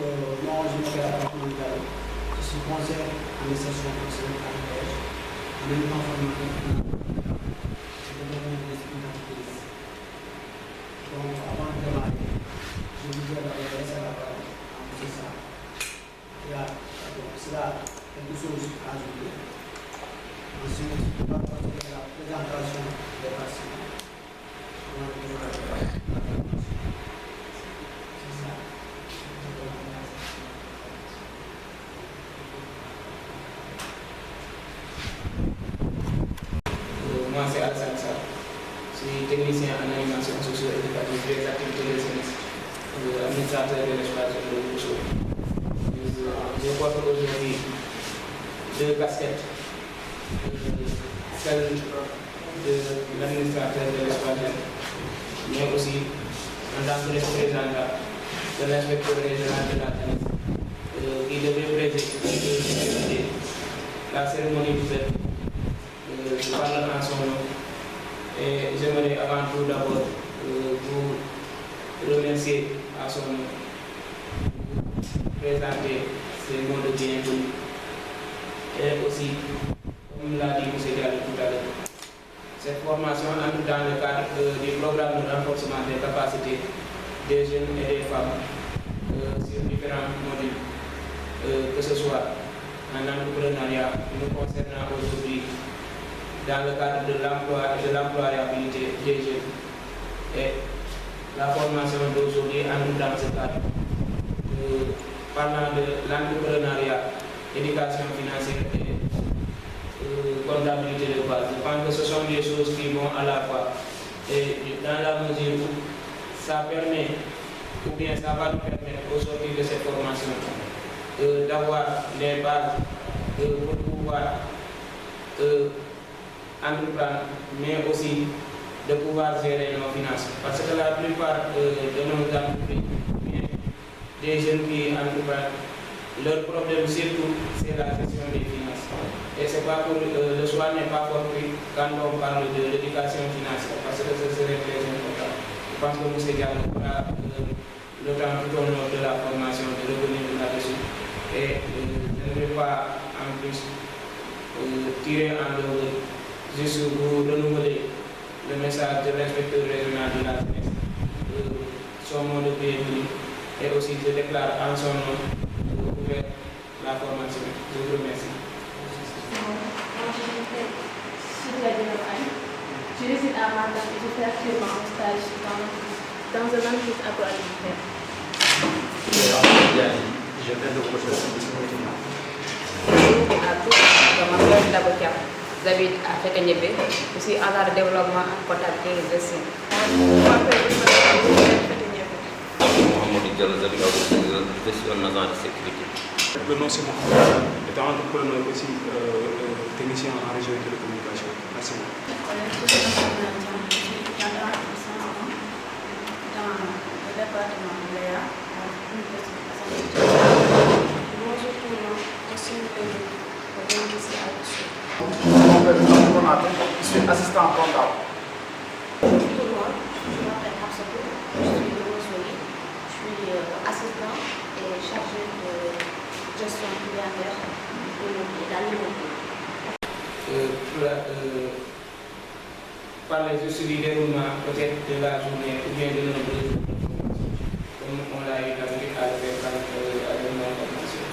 moi, je m'appelle Abdou Diallo. Je suis conseiller en insertion professionnelle à l'UPH. En même temps, formateur je deviens l'esprit d'entreprise. Donc, avant de démarrer, je voudrais d'abord laisser la parole à M. Sarr. C'est là quelque chose à ajouter. Ensuite, on va procéder à la présentation des patients. Moi, c'est Alassane Sarr. Je suis technicien en animation socio-éducative des activités de jeunesse, administrateur de l'espace de Bousso. Je porte aujourd'hui deux casquettes, celle de l'administrateur de l'espace, mais aussi en tant que représentant de l'inspecteur régional de la jeunesse, qui devait présider la cérémonie d'ouverture par le temps son nom. Et j'aimerais avant tout d'abord vous remercier à son nom, présenter ces mots de bienvenue. Et aussi, comme l'a dit M. Diallo tout à l'heure, cette formation entre dans le cadre du programme de renforcement des capacités des jeunes et des femmes sur différents modules, que ce soit en entrepreneuriat, nous concernant aujourd'hui dans le cadre de l'emploi et de l'employabilité des jeunes. Et la formation d'aujourd'hui entre dans ce cadre. Parlant de l'entrepreneuriat, éducation financière et comptabilité de base, je pense que ce sont des choses qui vont à la fois. Et dans la mesure où ça permet, ou bien ça va nous permettre au sortir de cette formation, d'avoir les bases pour pouvoir entreprendre, mais aussi de pouvoir gérer nos finances. Parce que la plupart de nos entreprises, des jeunes qui entreprennent, leur problème surtout, c'est la gestion des finances. Et c'est pas pour, le choix n'est pas compris quand on parle de l'éducation financière, parce que ce serait très important. Je pense que M. Diallo aura le temps tout au long de la formation de revenir là-dessus. Et je ne vais pas en plus tirer en dehors, juste vous renouveler le message de l'inspecteur régional de la jeunesse, son mot de bienvenue, et aussi je déclare en son nom ouvert la formation. Je vous remercie. Je réside à Matam et je fais actuellement un stage dans un entreprise agroalimentaire. Je viens de processus. Je m'appelle Dabokia. J'habite à Fekenyebe. Je suis agent de développement en comptabilité et gestion. Je m'appelle Fekenyebe. Mohamed Diallo, je suis un agent de sécurité. Le nom c'est Mohamed, étant entrepreneur aussi, technicien en réseau et télécommunication. Merci beaucoup. Je suis dans le département de l'EA à l'Université de Assane. Bonjour tout le monde, je suis ici à Bousso. Je suis assistant comptable. Bonjour tout le monde, je m'appelle Absatou, je suis de Rosoli, je suis assistant et chargé de gestion clientèle et d'alimentaire. Parler juste du déroulement peut-être de la journée ou bien de nos deux jours, comme on l'a eu l'habitude à le faire à la formation.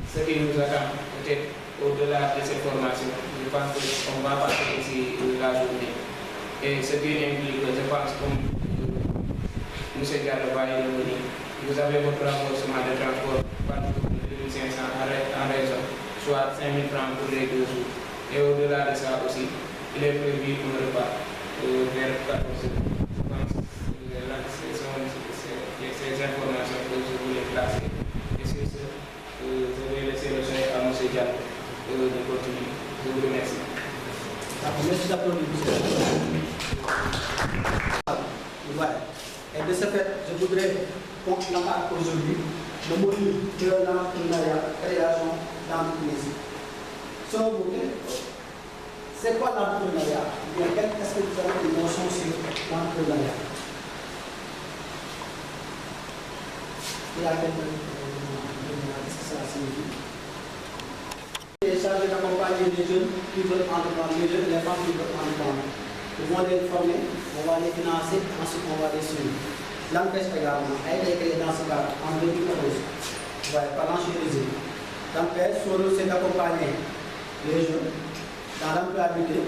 Ce qui nous attend peut-être au-delà de cette formation, je pense qu'on va passer ici la journée. Et ce qui implique, je pense, comme M. Diallo va y revenir, vous avez votre remboursement de transport par jour de 2500 en raison, soit 5000 francs pour les 2 jours. Et au-delà de ça aussi, il est prévu un repas vers 14 heures. Je pense que ce sont ces informations que je voulais placer. Et sur ce, je vais laisser le soin à M. Diallo de continuer. Je vous remercie. Merci d'applaudir. Voilà. Et de ce fait, je voudrais qu'on parle aujourd'hui le module de l'entrepreneuriat, création d'entreprise. Selon vous, c'est quoi l'entrepreneuriat? Est-ce que vous avez des notions sur l'entrepreneuriat? Il y a quelqu'un qu'est-ce que ça signifie? Il est chargé d'accompagner les jeunes qui veulent entreprendre, les jeunes et les femmes qui veulent entreprendre. Ils vont les former, on va les financer, ensuite on va les suivre. L'ANPEJ également a été créé dans ce cadre en 2014 par l'Angélisée. L'ANPEJ, son rôle c'est d'accompagner les jeunes dans l'employabilité,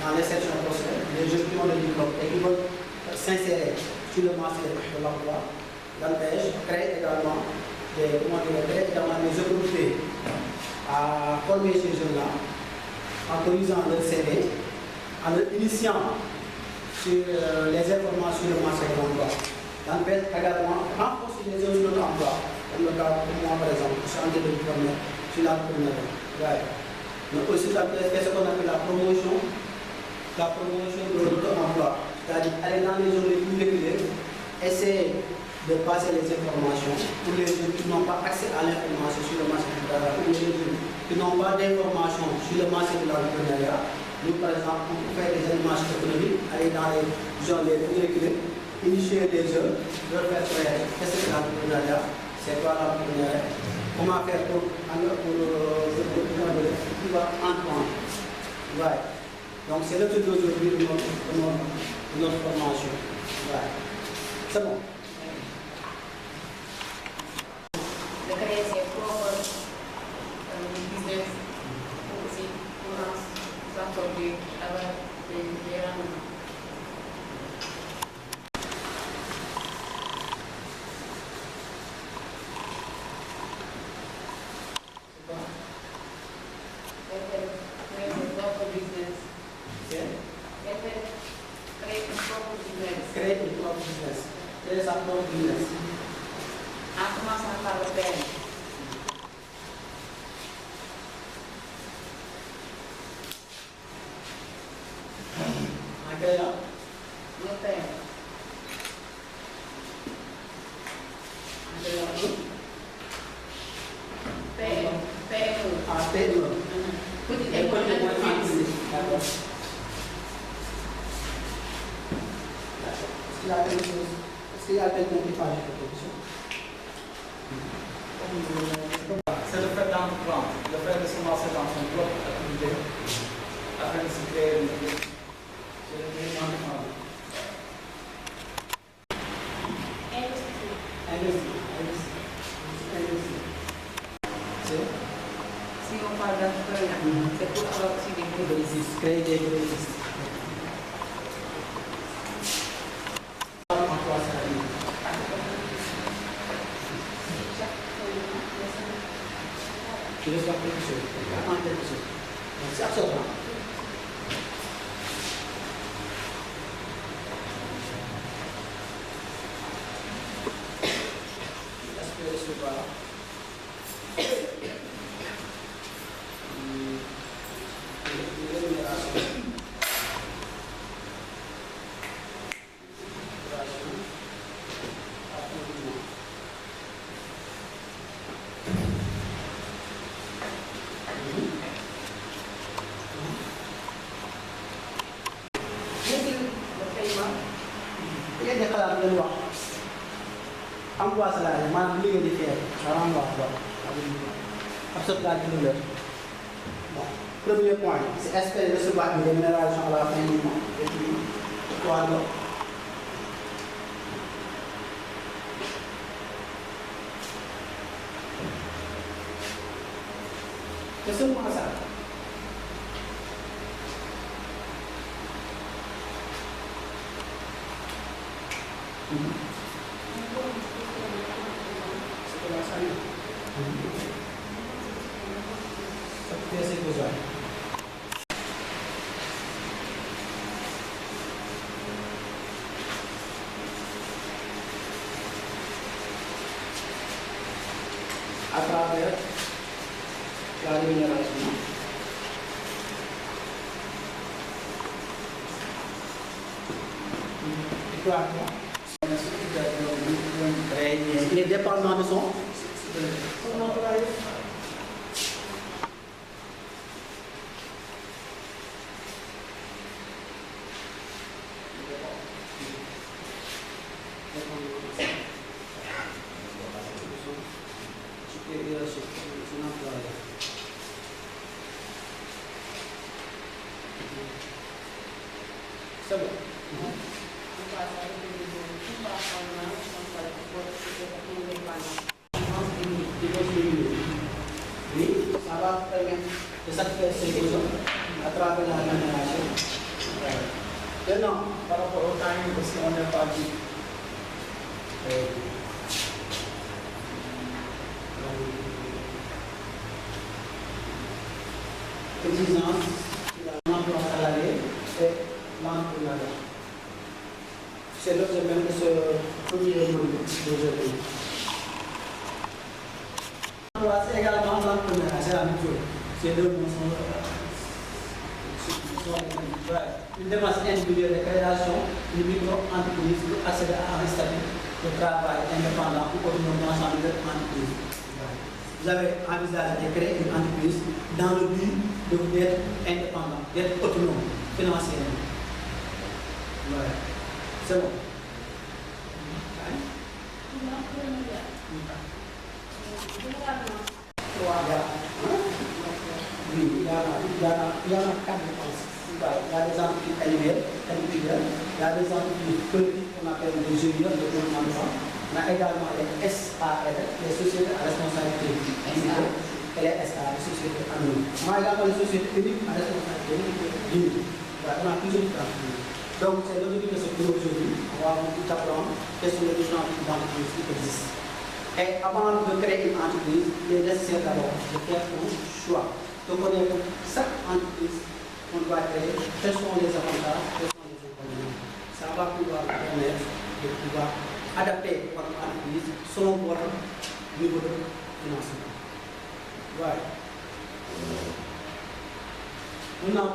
dans les sections professionnelles, les jeunes qui ont le diplôme et qui veulent s'insérer sur le marché de l'emploi. L'ANPEJ crée également des opportunités à former ces jeunes-là en corrigeant leur CV, en leur initiant sur les informations sur le marché de l'emploi. L'ANPEJ également renforce les zones d'emploi, comme le cas pour moi par exemple, je suis en train de me former sur l'entrepreneuriat. Ouais. Mais aussi l'ANPEJ fait ce qu'on appelle la promotion de l'emploi, c'est-à-dire aller dans les zones les plus reculées, essayer de passer les informations pour les jeunes qui n'ont pas accès à l'information sur le marché du travail, ou les jeunes qui n'ont pas d'informations sur le marché de l'entrepreneuriat. Nous, par exemple, on peut faire des animations économiques, aller dans les zones les plus reculées, initier les jeunes, leur faire faire qu'est-ce que l'entrepreneuriat, c'est quoi l'entrepreneuriat, comment faire pour entreprendre. Ouais. Donc, c'est le truc d'aujourd'hui de notre formation. Ouais. C'est bon. De créer ses propres business pour aussi pouvoir s'accorder avec les rendements. C'est quoi? Créer ses propres business. C'est Créer un propre business. créer une propre business. Créer sa propre business. En commençant par le père. En créant Le père. PME. à PME. Petite Et école côté moins d'entreprise. D'accord. Est-ce qu'il y a quelque chose? Est-ce qu'il y a quelqu'un qui parle de quelque chose? C'est le fait d'entreprendre, le fait de se lancer dans son propre activité, afin de se créer une vie. C'est le fait d'entreprendre. Investir. C'est Si on parle d'entrepreneuriat, c'est pour avoir aussi des bénéfices. créer des bénéfices. Emploi salarié. Tu reçois quelque chose, tu attends quelque chose. Donc c'est absorbant. Est-ce que je vois une rémunération? Il y a des xalaat yu leen wax emploi salarié maanaam li ngeen di fay ça renvoie à quoi? Ab la bon premier point c'est espérer recevoir une rémunération à la fin du mois et puis quoi d'autre? C'est seulement ça. C'est la salut. Ça peut être assez besoin. À travers la rémunération. Il est dépendant de son employeur. C'est bon. Oui, ça va permettre de satisfaire ces besoins à travers la rémunération. Maintenant, par rapport au timing, parce qu'on n'est pas dit. Exigence, l'emploi salarié et l'entrepreneuriat. C'est l'objet même de ce premier module d'aujourd'hui. C'est également l'entrepreneuriat, c'est la même chose. C'est deux mots une démarche individuelle de création d'une micro-entreprise pour accéder à un statut de travail indépendant ou autonome dans une entreprise. Vous avez envisagé de créer une entreprise dans le but d'être indépendant, d'être autonome financièrement. Voilà. C'est bon. Oui, il y a quatre dépenses. Il y a des entreprises individuelles, il y a des entreprises politiques qu'on appelle des GIE, le gouvernement de France. On a également les SAR, les sociétés à responsabilité limitée, et les SA, les sociétés anonymes. On a également les sociétés uniques à responsabilité limitée. On a plusieurs entreprises. Donc, c'est l'objectif de ce cours aujourd'hui. On va vous apprendre quelles sont les différentes entreprises qui existent. Et avant de créer une entreprise, il est nécessaire d'abord de faire un choix. De connaître chaque entreprise qu'on doit créer, quels sont les avantages, quels sont les inconvénients. Ça va pouvoir vous permettre de pouvoir adapter votre entreprise selon votre niveau de financement. Voilà. Maintenant,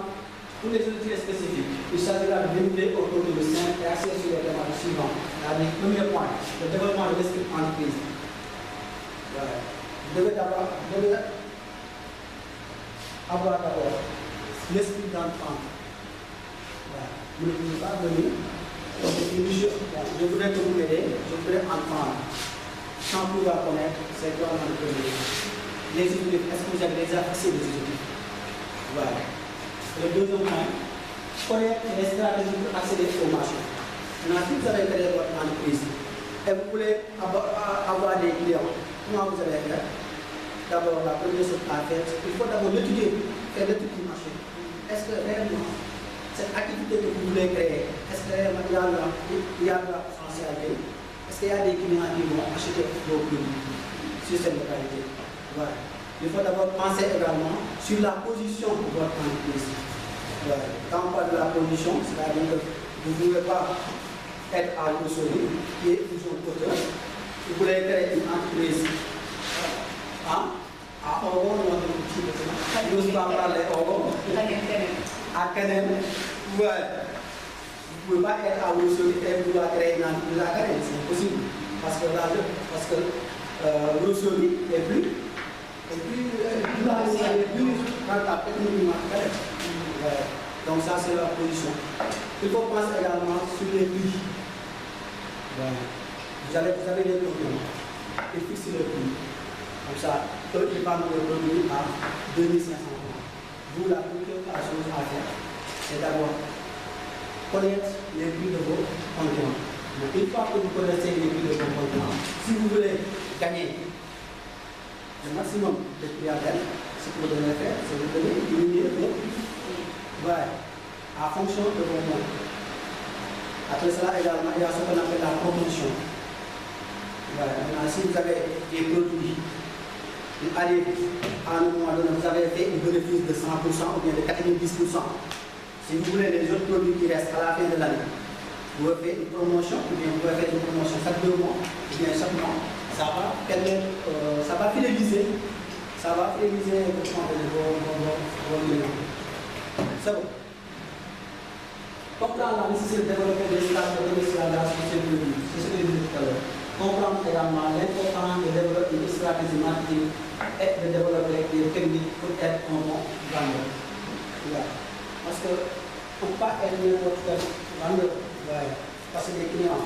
pour les outils spécifiques, il s'agira de limiter autour de 5 et axer sur les démarches suivantes. Le premier point, le développement de l'esprit entreprise. Voilà. Vous devez avoir d'abord l'esprit d'entreprendre. Voilà. Vous ne pouvez pas venir. Je voudrais que vous m'aidiez, je voudrais entendre, sans pouvoir connaître ces grands entrepreneurs. Les objectifs, est-ce que vous avez déjà fixé les objectifs? Voilà. Le deuxième point, connaître les stratégies pour accéder au marché. Maintenant, si vous avez créé votre entreprise et vous voulez avoir des clients, comment vous allez faire? D'abord, la première chose à faire, il faut d'abord l'étudier, faire l'étude du marché. Est-ce que réellement, cette activité que vous voulez créer, est-ce que réellement il y a de la potentialité? Est-ce qu'il y a des clients qui vont acheter vos produits sur cette localité? Voilà. Il faut d'abord penser également sur la position de votre entreprise. Voilà. Quand on parle de la position, c'est-à-dire que vous ne pouvez pas être à l'autre qui est toujours auteur. Vous voulez créer une entreprise à Ogo, je n'ose pas parler Ogo, à Kanem. Ouais. Vous ne pouvez pas être à l'autre et vouloir créer une entreprise à Kanem, c'est impossible. Parce que Rousseau est plus rentable techniquement. Donc ça c'est la position. Il faut penser également sur les prix. Vous avez des produits. Et fixer le prix. Comme ça, eux ils vendent le produit à 2500 €. Vous, la première chose à faire, c'est d'abord connaître les prix de vos concurrents. Une fois que vous connaissez les prix de vos concurrents, si vous voulez gagner le maximum de clientèle, ce que vous devez faire, c'est de diminuer vos prix. Ouais, en fonction de vos moyens. Après cela, également, il y a ce qu'on appelle la promotion. Voilà. Maintenant, si vous avez des produits, vous allez à un moment donné, vous avez fait un bénéfice de 100% ou bien de 90%. Si vous voulez les autres produits qui restent à la fin de l'année, vous faites une promotion, ou bien vous pouvez faire une promotion chaque 2 mois, ou bien chaque mois. Ça va permettre, ça va fidéliser vos clients. C'est bon. Comprendre la nécessité de développer des stratégies de commercialisation de ces produits, c'est ce que je disais tout à l'heure. Comprendre également l'importance de développer une stratégie marketing et de développer des techniques pour être un bon vendeur. Parce que on ne peut pas être n'importe quel vendeur. Parce que les clients,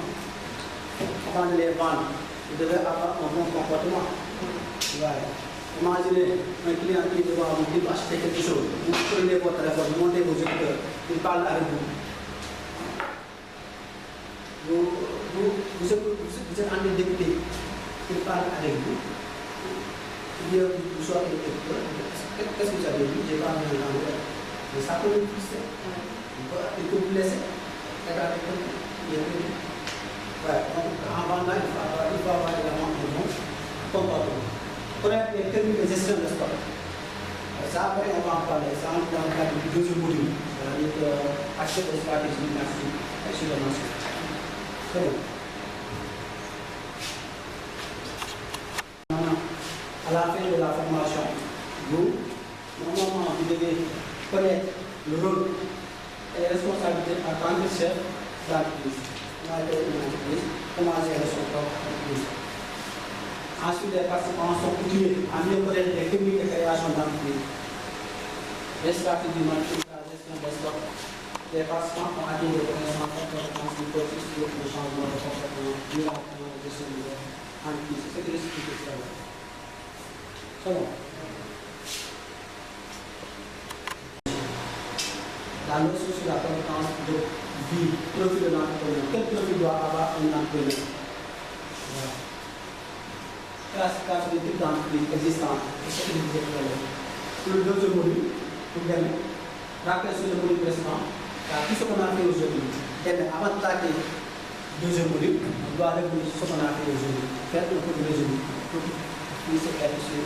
avant de les vendre, vous devez avoir un bon comportement. Imaginez un client qui est devant vous, qui va acheter quelque chose. Vous prenez votre téléphone, vous montez vos écouteurs, il parle avec vous. vous êtes en train d'écouter, il parle avec vous. Il dit que vous soyez qu'est-ce que vous avez dit? J'ai pas bien entendu. Mais ça peut vous frustrer. Il peut vous laisser. Ouais, donc avant là, il faut avoir également un bon comportement. Connaître les techniques de gestion de stock. Ça, après, on va en parler. Ça entre dans le cadre du deuxième module. C'est-à-dire acheter des stratégies sur le marché. Très bien. Maintenant, à la fin de la formation, vous, normalement, vous devez connaître le rôle et les responsabilités en tant que chef d'entreprise. Comment gérer son propre entreprise. Ensuite, les participants sont coutumés à mieux connaître les techniques de création d'entreprise, les stratégies de marketing, la gestion des stocks. Les participants ont acquis des connaissances importantes du processus de changement de comportement durant la gestion de l'entreprise. C'est ce que l'explique tout à l'heure. C'est bon. La notion sur la compétence de vie, profil de l'entrepreneur. Quel profil doit avoir un entrepreneur? Voilà. Classification des types d'entreprises existantes. C'est ce que je disais tout à l'heure. Sur le deuxième module, pour gagner, rappel sur le module précédent, tout ce qu'on a fait aujourd'hui. Avant de traiter le deuxième module, on doit revenir sur ce qu'on a fait aujourd'hui. Faire un peu de résumé pour que vous puissiez être sur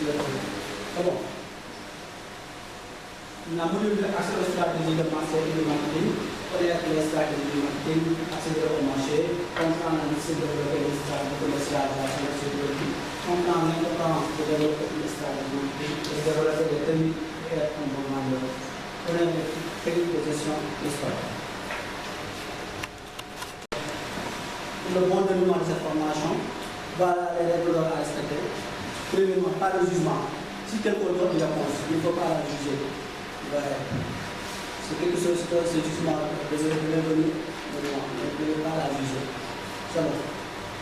le module. C'est bon. La module de l'accès aux stratégies de marché et de marketing, connaître les stratégies de marketing, accéder au marché, comprendre la nécessité de développer les stratégies de commercialisation de sécurité, comprendre l'importance de développer les stratégies de marketing et développer des techniques et être un bon vendeur, connaître les techniques de gestion des stocks. Pour le bon déroulement de cette formation, voilà les règles à respecter. Premièrement, pas de jugement. Si quelqu'un donne une réponse, il ne faut pas la juger. Ouais. C'est quelque chose que c'est justement désolé de revenir, mais ne pouvez pas la juger. C'est bon.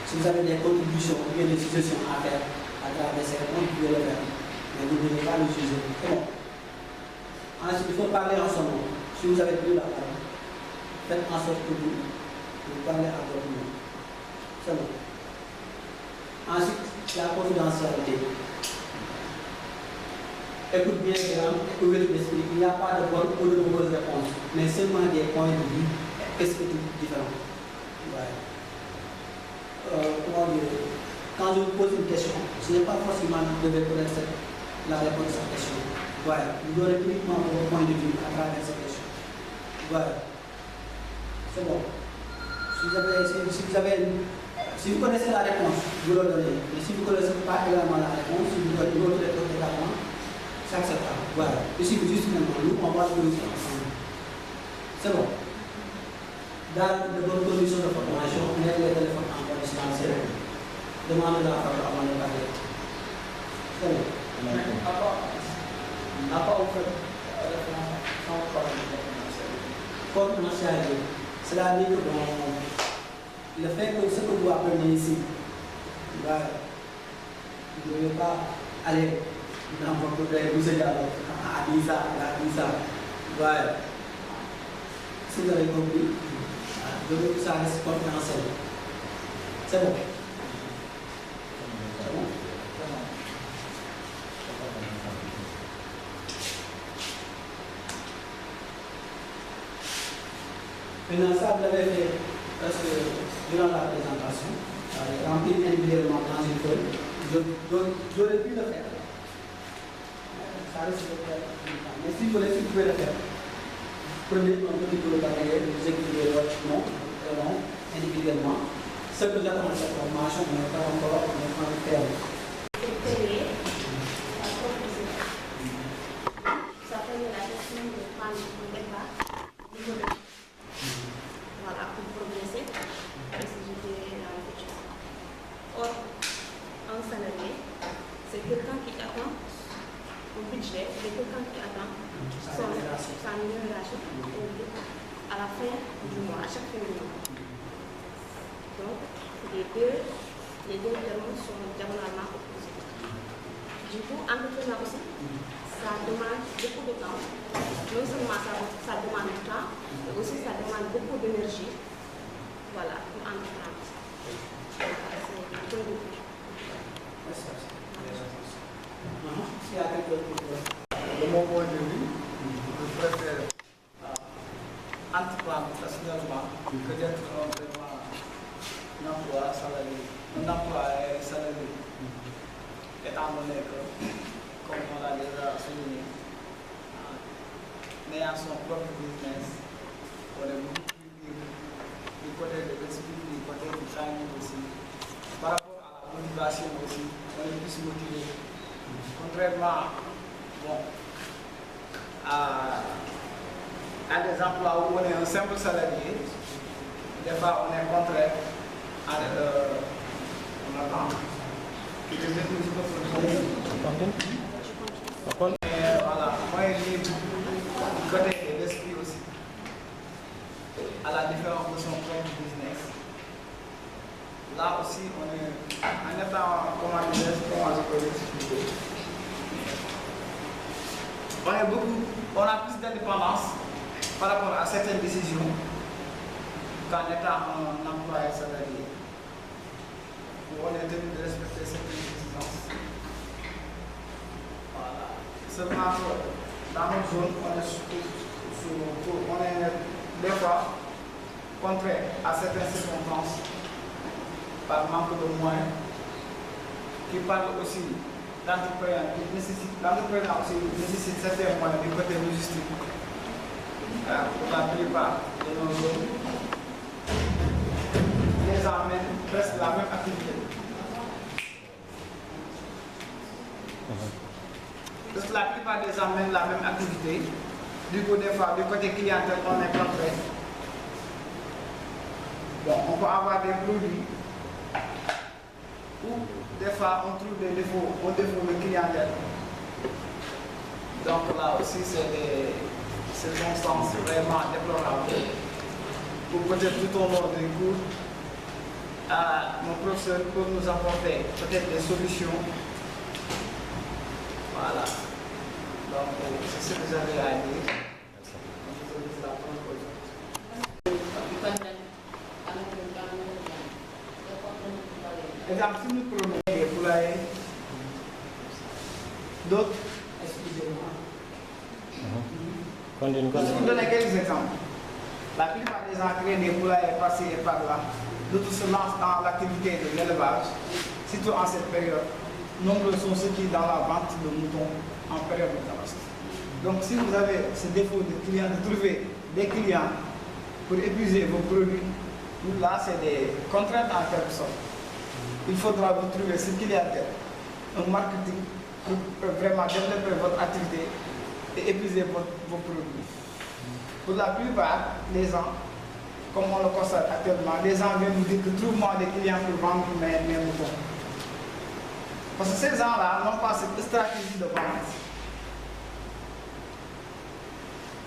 Si vous avez des contributions ou bien des suggestions à faire à travers ces réponses, vous pouvez le faire. Mais vous ne devez pas le juger. C'est bon. Ensuite, il faut parler en son nom. Si vous avez pris la parole, faites en sorte que vous parlez à votre nom. C'est bon. Ensuite, la confidentialité. Écoute bien, ouvert l'esprit, il n'y a pas de bonne ou de mauvaise réponse, mais seulement des points de vue perspectives différents. Ouais. Comment dire, quand je vous pose une question, ce n'est pas forcément que vous devez connaître la réponse à cette question. Ouais. Vous aurez uniquement vos points de vue à travers cette question. Ouais. C'est bon. Si vous connaissez la réponse, vous le donnez. Mais si vous ne connaissez pas également la réponse, si vous donnez une autre réponse également, c'est acceptable. Voilà. Ici, juste maintenant, nous, on va le faire ensemble. C'est bon. Dans de bonnes conditions de formation, on a les téléphones en conditionnel. Demandez la parole avant de parler. C'est bon. À part au fait, confidentialité, c'est-à-dire que le fait que ce que vous apprenez ici, vous ne devez pas aller dans votre vous êtes à 10 ans, à 10 ans. Ouais. Si vous avez compris, donc ça reste confidentiel. C'est bon. C'est bon. Maintenant, ça, vous l'avez fait parce que durant la présentation, remplir individuellement dans une feuille, j'aurais pu le faire. Mais si vous pouvez le faire, prenez un petit peu de carrière, vous écrivez votre nom, prénom, individuellement. Ce que j'attends de cette formation, on n'est pas encore en train de faire. Ça permet la gestion de prendre un départ du modèle. Voilà, pour progresser et se jeter dans le futur. Or, un salarié, c'est quelqu'un qui attend au budget, c'est quelqu'un qui attend sa rémunération à la fin du mois, à chaque fin du mois. Donc, les deux termes sont diamétralement opposés. Du coup, entrepreneur aussi, ça demande beaucoup de temps. Non seulement ça demande du temps, mais aussi ça demande beaucoup d'énergie voilà, pour entreprendre. S'il y a quelque chose pour toi. De mon point de vue, je préfère entreprendre personnellement que d'être vraiment un emploi salarié. Un emploi salarié, étant donné que, comme on l'a déjà souligné, en ayant son propre business, on est beaucoup plus libre du côté de l'esprit, du côté du timing aussi. Par rapport à la motivation aussi, on est plus motivé. Contrairement à des emplois où on est un simple salarié, des fois on est contraint à voilà, moi libre du côté de l'esprit aussi, à la différence de son propre business. Là aussi, on est en étant, comment je peux l'expliquer, on a plus d'indépendance par rapport à certaines décisions qu'en étant un employé salarié, où on est tenu de respecter certaines exigences. Voilà. Seulement dans notre zone, on est des fois contraint à certaines circonstances par manque de moyens, qui parle aussi l'entrepreneuriat aussi nécessite certains moyens du côté logistique. Pour la plupart de nos zones, les gens mènent presque la même activité. Parce que la plupart des gens mènent la même activité. Du coup, des fois, du côté clientèle, on est contraint. Bon, on peut avoir des produits où des fois on trouve des défauts au défaut de clientèle. Donc là aussi c'est des circonstances vraiment déplorables. Pour peut-être tout au long des cours, nos professeurs peuvent nous apporter peut-être des solutions. Voilà. Donc c'est ce que j'avais à dire. Exemple, si nous prenons des poulaillers, d'autres, excusez-moi. Je vais vous donner quelques exemples. La plupart des gens créent des poulaillers par-ci et par-là. D'autres se lancent dans l'activité de l'élevage, surtout en cette période. Nombreux sont ceux qui dans la vente de moutons en période de tabaski. Donc si vous avez ce défaut de clients, de trouver des clients pour épuiser vos produits, là c'est des contraintes en quelque sorte. Il faudra vous trouver ce clientèle, un marketing pour vraiment développer votre activité et épuiser vos produits. Pour la plupart des gens, comme on le constate actuellement, les gens viennent nous dire que trouve-moi des clients pour vendre mes moutons. Parce que ces gens-là n'ont pas cette stratégie de vente.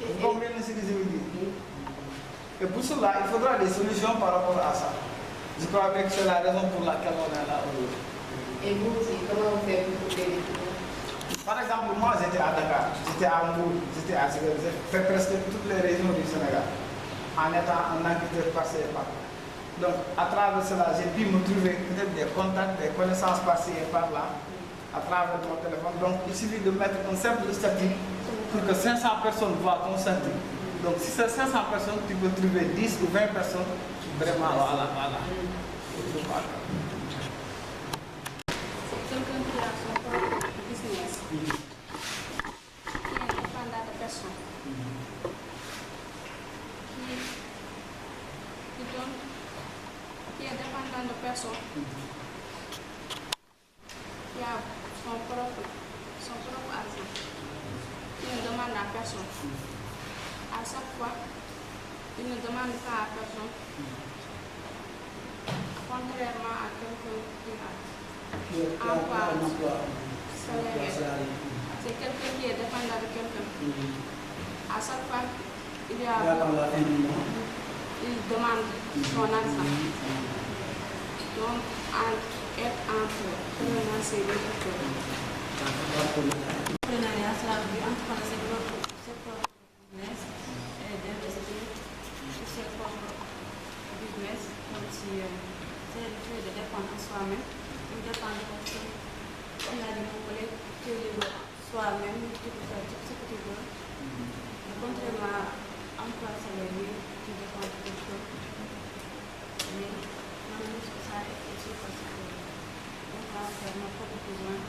Vous comprenez ce que je veux dire? Et pour cela, il faudra des solutions par rapport à ça. Je crois que c'est la raison pour laquelle on est là aujourd'hui. Et vous aussi, comment vous faites pour aider? Par exemple, moi j'étais à Dakar, j'étais à Mbour, j'étais à Sénégal, j'ai fait presque toutes les régions du Sénégal en étant un enquêteur par-ci et par-là. Donc à travers cela, j'ai pu me trouver peut-être des contacts, des connaissances par-ci et par-là à travers mon téléphone. Donc il suffit de mettre un simple statut pour que 500 personnes voient ton statut. Donc si c'est 500 personnes, tu peux trouver 10 ou 20 personnes vraiment voilà. C'est quelqu'un qui a son propre business, qui est indépendant de personne, qui est dépendant de personne, qui a son propre argent, qui ne demande à personne. À chaque fois, il ne demande pas à personne, contrairement à quelqu'un qui a un emploi salarié. C'est quelqu'un qui est dépendant de quelqu'un. À chaque fois, il demande son argent. Donc, être entrepreneur, c'est l'entrepreneur. L'entrepreneuriat, cela veut dire entreprendre ses propres business et d'investir sur ses propres business, c'est le fait de dépendre de soi-même, de dépendre de comme l'a dit mon collègue, que soi-même, tout ce que tu veux. Contrairement à l'emploi salarié, tu dépends de quelque chose. Mais moi, je pense que ça est aussi parce qu'on va faire nos propres besoins.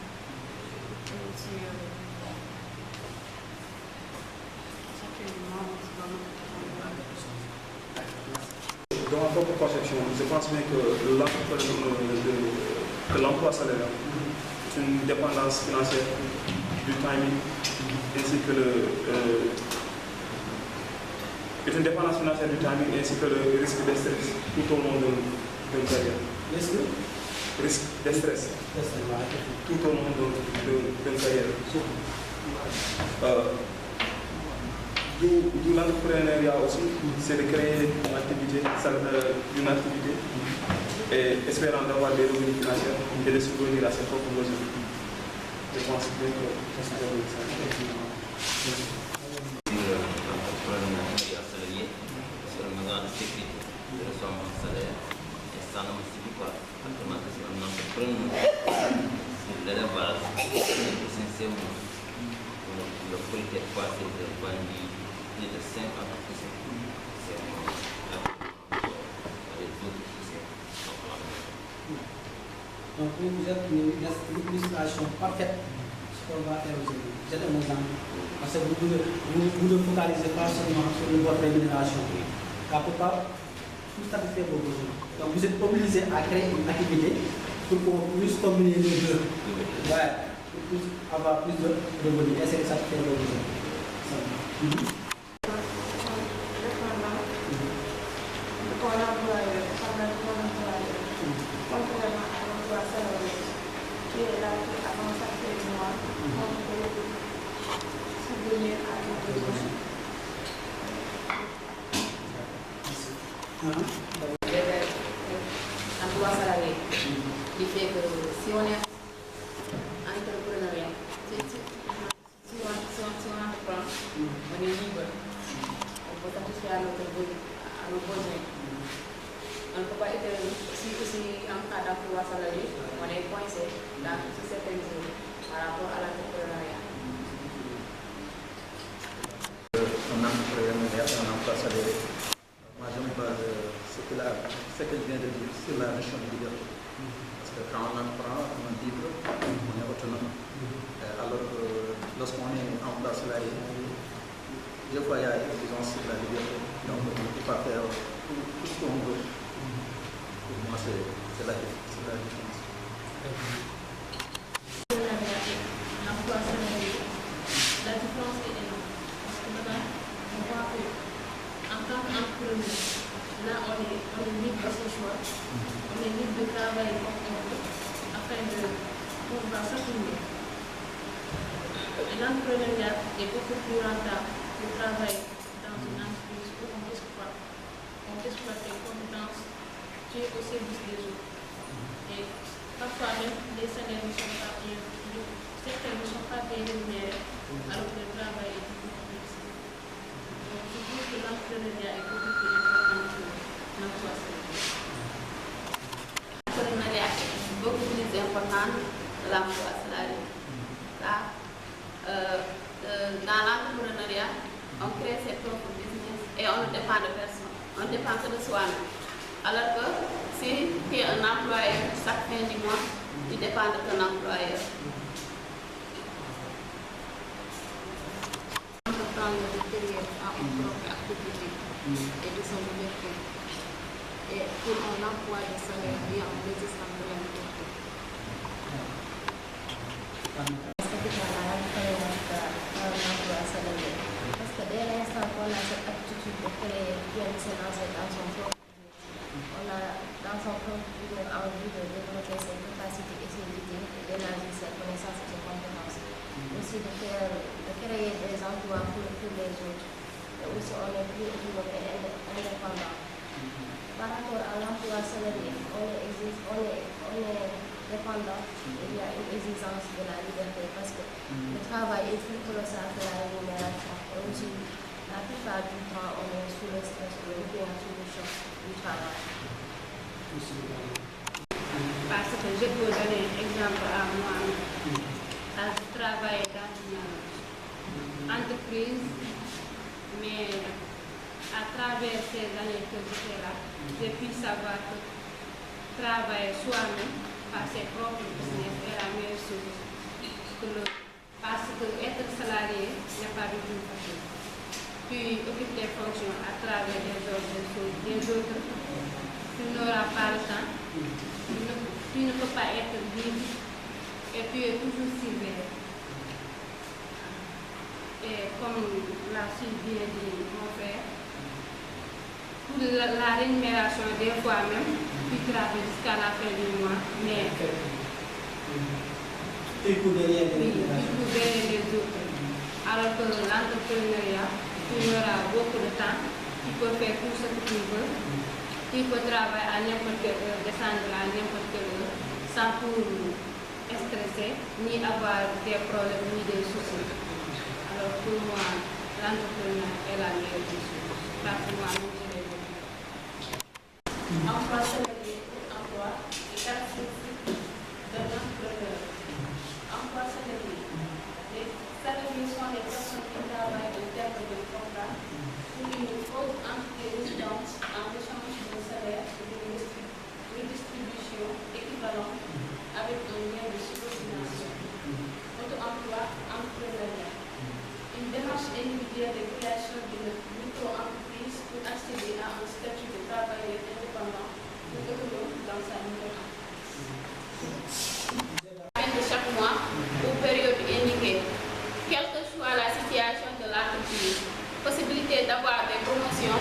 Et aussi, certainement, on se va Dans ma propre conception, je pense bien que l'emploi salarial est une dépendance financière du timing ainsi que le risque de stress tout au long d'une carrière. Risque de stress tout au long d'une carrière. D'où l'entrepreneuriat aussi, c'est de créer une activité et espérant d'avoir des revenus financiers et de subvenir à ses propres besoins. Je pense bien que c'est ça. L'entrepreneuriat salarié, c'est une grande sécurité de recevoir un salaire et ça ne suffit pas. Actuellement, c'est un entrepreneur sur l'élevage, sincèrement, le prix est passé de vendu plus de 50%. C'est Donc vous êtes une illustration parfaite de ce qu'on va faire aujourd'hui. Vous êtes un exemple. Parce que vous ne focalisez pas seulement sur votre rémunération. La plupart, tout ça fait vos besoins. Donc vous êtes obligé à créer une activité pour qu'on puisse combiner les deux. Ouais, pour avoir plus de revenus. Et c'est ça qui fait vos besoins. Contrairement à l'emploi salarié, qui est là avant chaque mois, on peut subvenir à nos besoins. L'emploi salarié, qui fait que si on est entrepreneuriat, si on entreprend, on est libre, on peut satisfaire nos besoins. On ne peut pas être aussi en cas d'emploi salarié, on est coincé sur certaines zones par rapport à l'entrepreneuriat. Un entrepreneuriat, un emploi salarié. Moi, je me base ce que je viens de dire sur la notion de liberté. Parce que quand on entreprend, on est libre, on est autonome. Alors que lorsqu'on est en emploi salarié, des fois il y a une exigence sur la liberté. Donc on ne peut pas faire tout ce qu'on veut. Pour moi, c'est la différence. L'emploi salarié, la différence est énorme. Parce que maintenant, on voit qu'en tant qu'entrepreneur, là, on est libre de ses choix. On est libre de travailler comme on veut afin de pouvoir s'affirmer. L'entrepreneuriat est beaucoup plus rentable de travailler dans une entreprise où on exploite les compétences qui est au service des autres. Et parfois même, les salaires ne sont pas bien, certains ne sont pas bien rémunérés, alors que le travail est beaucoup plus flexible. Donc je trouve que l'entrepreneuriat est beaucoup plus important que l'emploi salarié. L'entrepreneuriat est beaucoup plus important que l'emploi salarié. Dans l'entrepreneuriat, on crée ses propres business et on ne dépend de personne, on dépend que de soi-même. Alors que si tu es un employeur, chaque fin du mois, tu dépends de ton employeur. Important de l'intérieur à une propre activité et de son liberté. Et pour un emploi de salaire et en l'existence de la liberté. Parce que dès l'instant qu'on a cette aptitude de créer, bien de se lancer dans son propre business, on a dans son propre business envie de développer ses capacités et ses idées, et d'élargir ses connaissances et ses compétences. Aussi de créer des emplois pour les autres. Et aussi on est plus libre et indépendant. Par rapport à l'emploi salarié, on est dépendant, il y a une exigence de la liberté parce que le travail est plus colossal que la rémunération. Et aussi, la plupart du temps, on est sous le stress ou bien sous le choc du travail. Merci beaucoup. Parce que je peux donner un exemple à moi. Je travaille dans une entreprise, mais à travers ces années que j'étais là, j'ai pu savoir que travailler soi-même, par ses propres business, est la meilleure chose que l'autre. Parce que être salarié n'est pas du tout facile. Tu occupes des fonctions à travers des autres, tu n'auras pas le temps, tu ne peux pas être libre et tu es toujours surveillé. Et comme l'a si bien dit mon frère, pour la rémunération, des fois même, tu travailles jusqu'à la fin du mois, mais Tu cours derrière oui, tu cours derrière les autres. Alors que l'entrepreneuriat, tu auras beaucoup de temps, tu peux faire tout ce que tu veux, tu peux travailler à n'importe quelle heure, descendre à n'importe quelle heure, sans pour stresser, ni avoir des problèmes, ni des soucis. Alors pour moi, l'entrepreneuriat est la meilleure des choses. Parce que moi, je l'ai vu. Emploi salarié ou emploi est caractéristique d'un entrepreneur. Emploi salarié. Les salariés sont les personnes qui travaillent en termes de contrat pour une autre entité résidente en échange d'un salaire ou d'une redistribution équivalente avec un lien de subordination. Auto-emploi, entrepreneuriat. Une démarche individuelle de création d'une micro-entreprise pour accéder à un statut de travailleur indépendant ou autonome dans sa nouvelle entreprise. À la fin de chaque mois ou période indiquée, quelle que soit la situation de l'entreprise, possibilité d'avoir des promotions,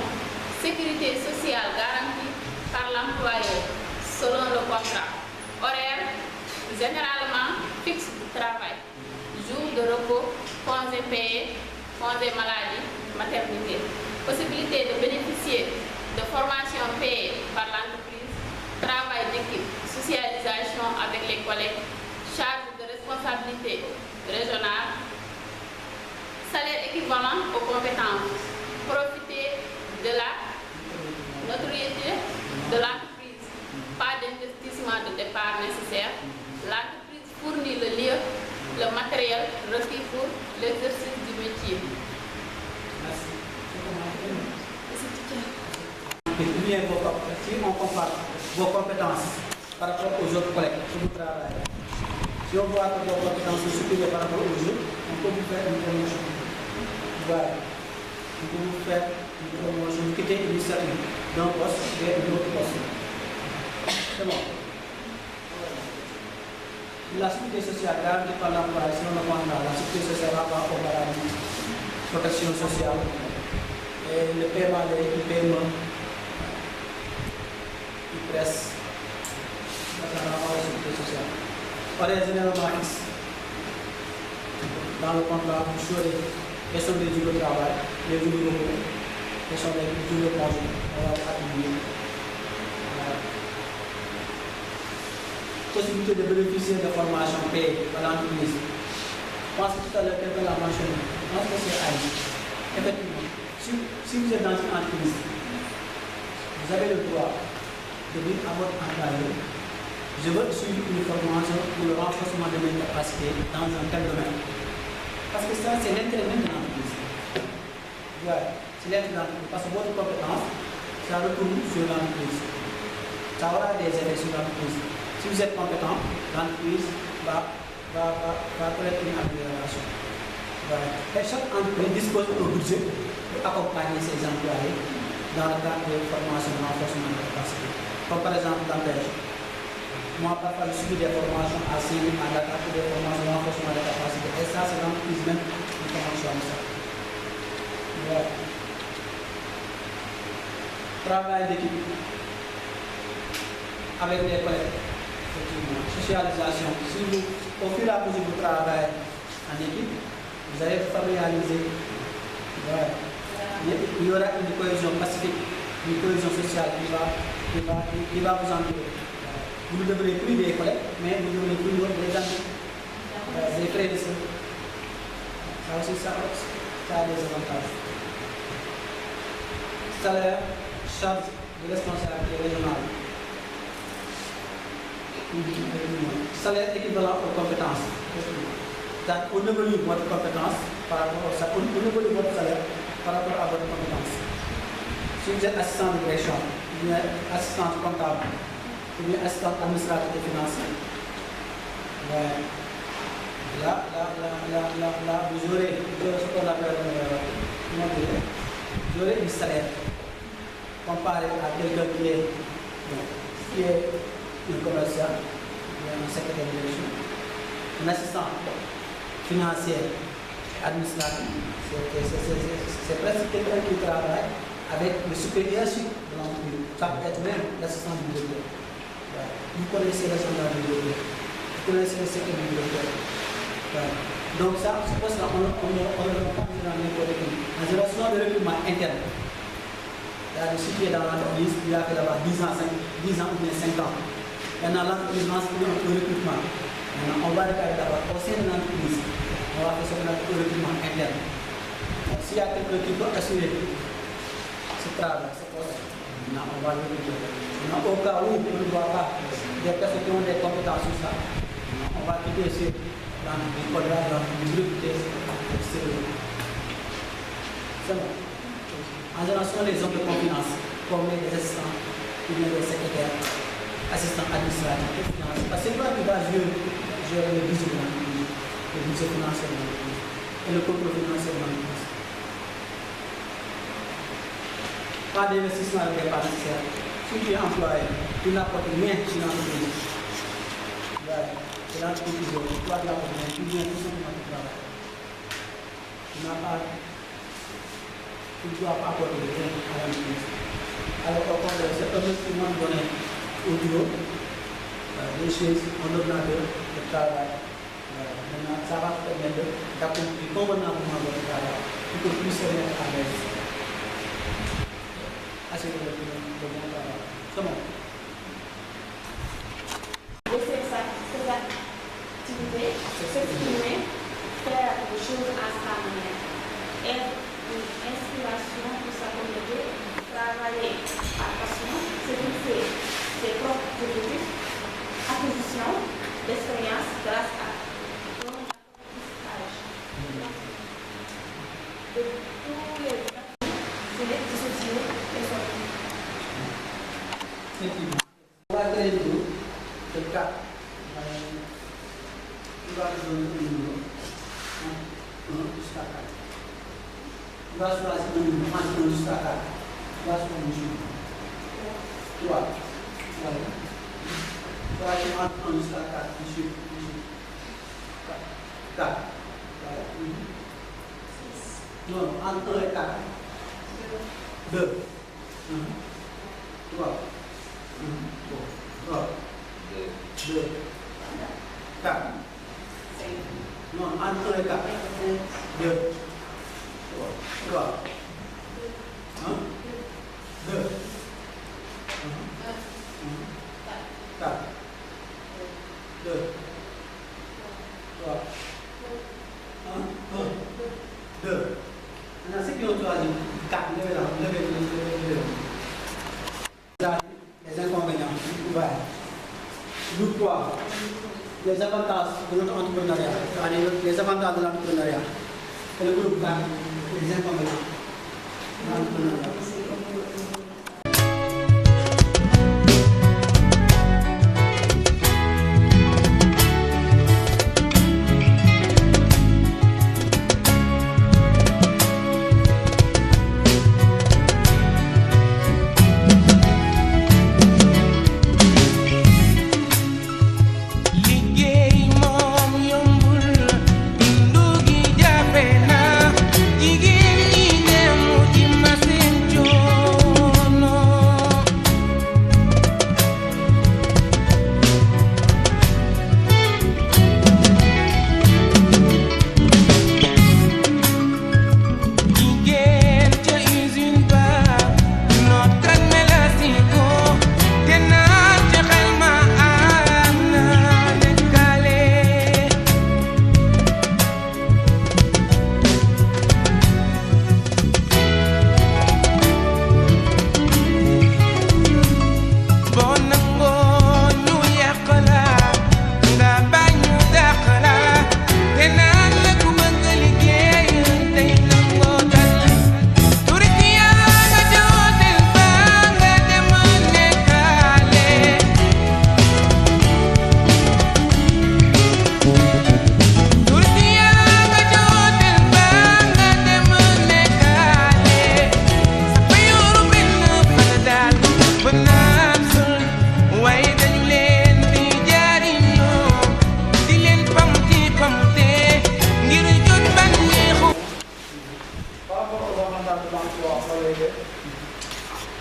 sécurité sociale garantie par l'employeur selon le contrat, horaire généralement fixe du travail, jours de repos, congés payés, congés maladie, maternité, possibilité de bénéficier de formations payées par l'entreprise, travail d'équipe, socialisation avec les collègues, charge de responsabilité régionale, salaire équivalent aux compétences, profiter de la notoriété de l'entreprise, pas d'investissement de départ nécessaire, l'entreprise fournit le lieu, le matériel requis pour l'exercice du métier. Merci. Ou bien si on compare vos compétences par rapport aux autres collègues que vous travaillez, si on voit que vos compétences sont supérieures par rapport aux autres, on peut vous faire une promotion. Voilà. On peut vous faire une promotion, vous quittez une statut d'un poste vers un autre poste. C'est bon. La sécurité sociale garantie par l'emploi, selon le contrat, la sécurité sociale va avoir la protection sociale et le paiement des paiements, IPRES, la sécurité sociale. Horaire généralement fixe. Dans le contrat, vous choisissez quels sont les jours de travail, les jours de repos, quels sont les jours de congé, on va attribuer. Possibilité de bénéficier de formations payées par l'entreprise. Je pense que tout à l'heure, quelqu'un l'a mentionné. Je pense que c'est AIS. Effectivement, si vous êtes dans une entreprise, vous avez le droit de dire à votre employeur, je veux suivre une formation pour le renforcement de mes capacités dans un tel domaine. Parce que ça, c'est l'intérêt même de l'entreprise. Ouais, c'est l'intérêt de l'entreprise. Parce que votre compétence, ça retourne sur l'entreprise. Ça aura des effets sur l'entreprise. Si vous êtes compétent, l'entreprise va connaître une amélioration. Voilà. Et chaque entreprise dispose d'un budget pour accompagner ses employés dans le cadre de formation de renforcement de capacité. Comme par exemple l'empêche. Moi, parfois, je suis des formations à Séville, à Dakar, pour des formations de renforcement de capacité. Et ça, c'est l'entreprise même qui commence comme ça. Voilà. Travail d'équipe avec des collègues. Socialisation. Si vous, au fur et à mesure vous travaillez en équipe, vous allez vous familiariser. Voilà. Il y aura une cohésion pacifique, une cohésion sociale qui va vous entourer. Vous ne devrez plus des collègues, mais vous devrez plus des amis, des frères et sœurs. Ça aussi, ça a des avantages. Salaire, charge de responsabilité régionale. Salaire équivalent aux compétences. Donc, on évalue votre compétence par rapport au salaire. On évalue votre salaire par rapport à votre compétence. Si vous êtes assistant de direction, ou bien assistant comptable, ou bien assistant administratif et financier, là, vous aurez ce qu'on appelle vous aurez du salaire comparé à quelqu'un qui est un commercial, un secrétaire de direction, un assistant financier, administratif. C'est presque quelqu'un qui travaille avec le supérieur de l'entreprise. Ça peut être même l'assistant du directeur. Vous connaissez le gendarme du directeur, vous connaissez le secrétaire du directeur. Donc ça, c'est pour ça qu'on ne va pas dans n'importe qui. En général, souvent le recrutement interne. C'est-à-dire, ce qui est dans l'entreprise, il a fait là-bas 10 ans ou bien 5 ans. Maintenant, l'entreprise lance un recrutement. Maintenant, on va le faire d'abord au sein de l'entreprise. On va faire ce qu'on appelle le recrutement interne. Donc, s'il y a quelqu'un qui peut assurer ce travail, ce poste, maintenant, on va le recruter. Maintenant, au cas où on ne voit pas des personnes qui ont des compétences sur ça, on va quitter sur l'entreprise, on va recruter extérieur. C'est bon. En général, ce sont les hommes de confiance, comme les assistants, ou bien les secrétaires, assistants administratifs, parce que c'est toi qui vas gérer le budget de l'entreprise, le budget financier de l'entreprise, et le contrôle financier de l'entreprise. Pas d'investissement avec des pas nécessaires. Si tu es employé, tu n'apportes rien sur l'entreprise. C'est l'entreprise qui veut, toi tu n'apportes rien, tu viens tout simplement du travail. Tu n'as pas. Tu ne dois pas apporter rien à l'entreprise. Alors, au contraire, c'est un instrument donné au bureau, des chaises, un ordinateur, le travail. Maintenant, ça va te permettre d'accomplir convenablement votre travail pour que plus se mettre à l'aise. Assurer le bon travail. C'est bon. Laisser ses activités s'exprimer, faire des choses à sa manière. Être une inspiration pour sa communauté, travailler à passion, sécuriser ses propres objectifs, acquisition d'expérience grâce à un apprentissage de tous les activités dissociées et sorties. Effectivement. On va créer le groupe de 4. Tu vas donner un numéro 1 jusqu'à 4. Tu vas choisir un numéro entre 1 jusqu'à 4. Tu vas choisir un numéro 3. Voilà. Tu vas choisir entre 1 jusqu'à 4. 4. Voilà. Non, entre 1 et 4. 2. 3. 2. 4. Non, entre 4. 2. 3. 1. 2. 4. 2. 3. 1. 2. Maintenant, ceux qui ont choisi 4, levez. Les inconvénients, groupe 3, les avantages de notre entrepreneuriat, les avantages de l'entrepreneuriat, et le groupe 4, les inconvénients de l'entrepreneuriat. Jigéen ñi ñeemu ci machine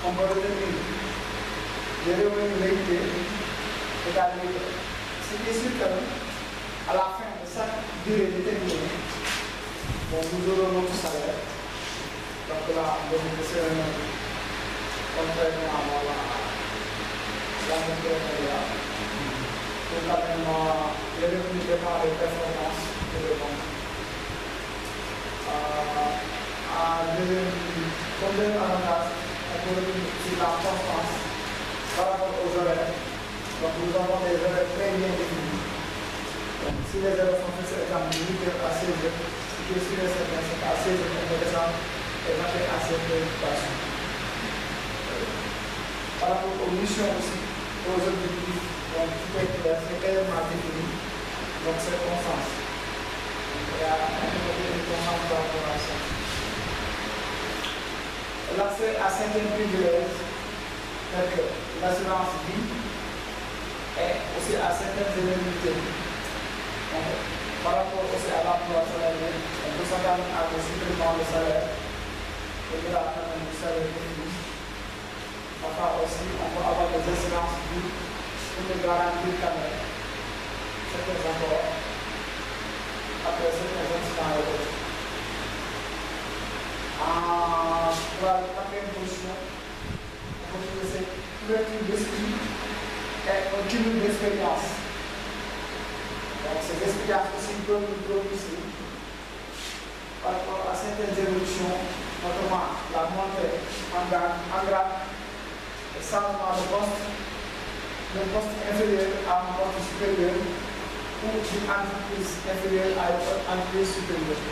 on peut retenir les revenus réguliers, c'est-à-dire ce qui est sûr que à la fin de chaque durée déterminée, bon, nous aurons notre salaire. Donc là, on va essayer de contrairement à la météo, notamment les revenus dépendent des performances de l'économie. Comme deuxième avantage, on peut retenir sur la constance par rapport aux horaires. Donc nous avons des horaires très bien définis. Donc si les heures sont fixées, exemple, de 8h à 16h, ce qui est sûr et certain, c'est qu'à 16h, on peut descendre et monter à 7h d'occupation. Par rapport aux missions aussi, aux objectifs, donc tout est clair, c'est clairement défini. Donc c'est constance. Il y a une constance par rapport à ça. L'accès à certains privilèges, tels que l'assurance vie et aussi à certaines indemnités. Par rapport aussi à l'emploi salarié, on peut s'attendre à des suppléments de salaire et de la fin du salaire défini. Enfin aussi, on peut avoir des assurances vie pour nous garantir quand même certains apports après certains incidents et autres. Pour la quatrième position, on peut trouver cette couverture d'esprit et un cumul d'expérience. Donc ces expériences aussi peuvent nous propulser par rapport à certaines évolutions, notamment la montée en grade et changement de poste, d'un poste inférieur à un poste supérieur ou d'une entreprise inférieure à une entreprise supérieure.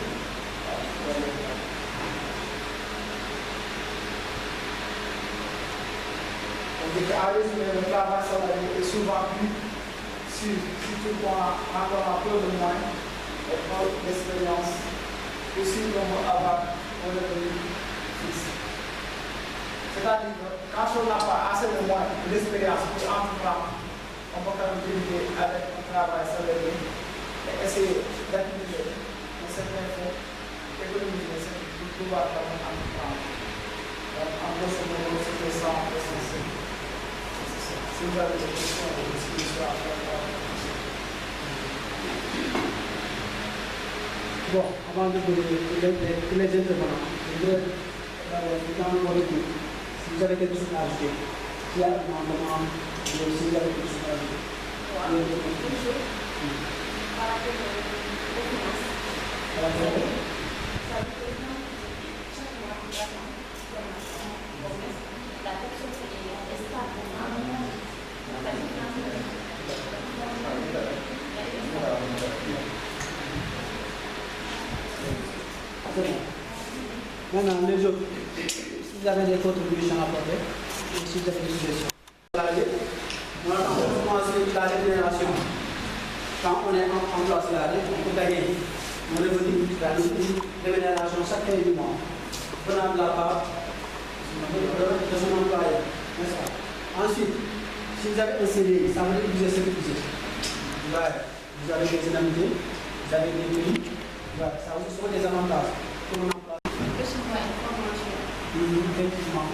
En résumé, le travail salarié est souvent plus surtout quand on a encore un peu de moyens et peu d'expérience. Aussi, on peut avoir un revenu fixe. C'est-à-dire que quand on n'a pas assez de moyens et d'expérience pour entreprendre, on peut quand même débuter avec un travail salarié et essayer d'accumuler un certain fonds, économiser pour pouvoir quand même entreprendre. Donc, en grosso modo, c'était ça en essentiel. Si vous avez des questions, vous pouvez à faire. Bon, avant de donner tous les intervenants, je voudrais dans le retour, si vous avez quelque chose à ajouter, s'il y a un amendement, si vous avez quelque chose à ajouter. Par rapport aux finances, ça veut dire que chaque mois, il y a une formation, la personne est stable. Maintenant, les autres, si vous avez des contributions à apporter, si vous avez des suggestions. On commence la rémunération. Quand on est en emploi salarié, on peut gagner un revenu, la rémunération chaque fin du mois. Venant de la part de son employeur. Ensuite, si vous avez un CDI, ça veut dire que vous êtes sécurisé. Vous avez des indemnités, vous avez des prix, ça aussi sont des avantages pour un emploi. Effectivement.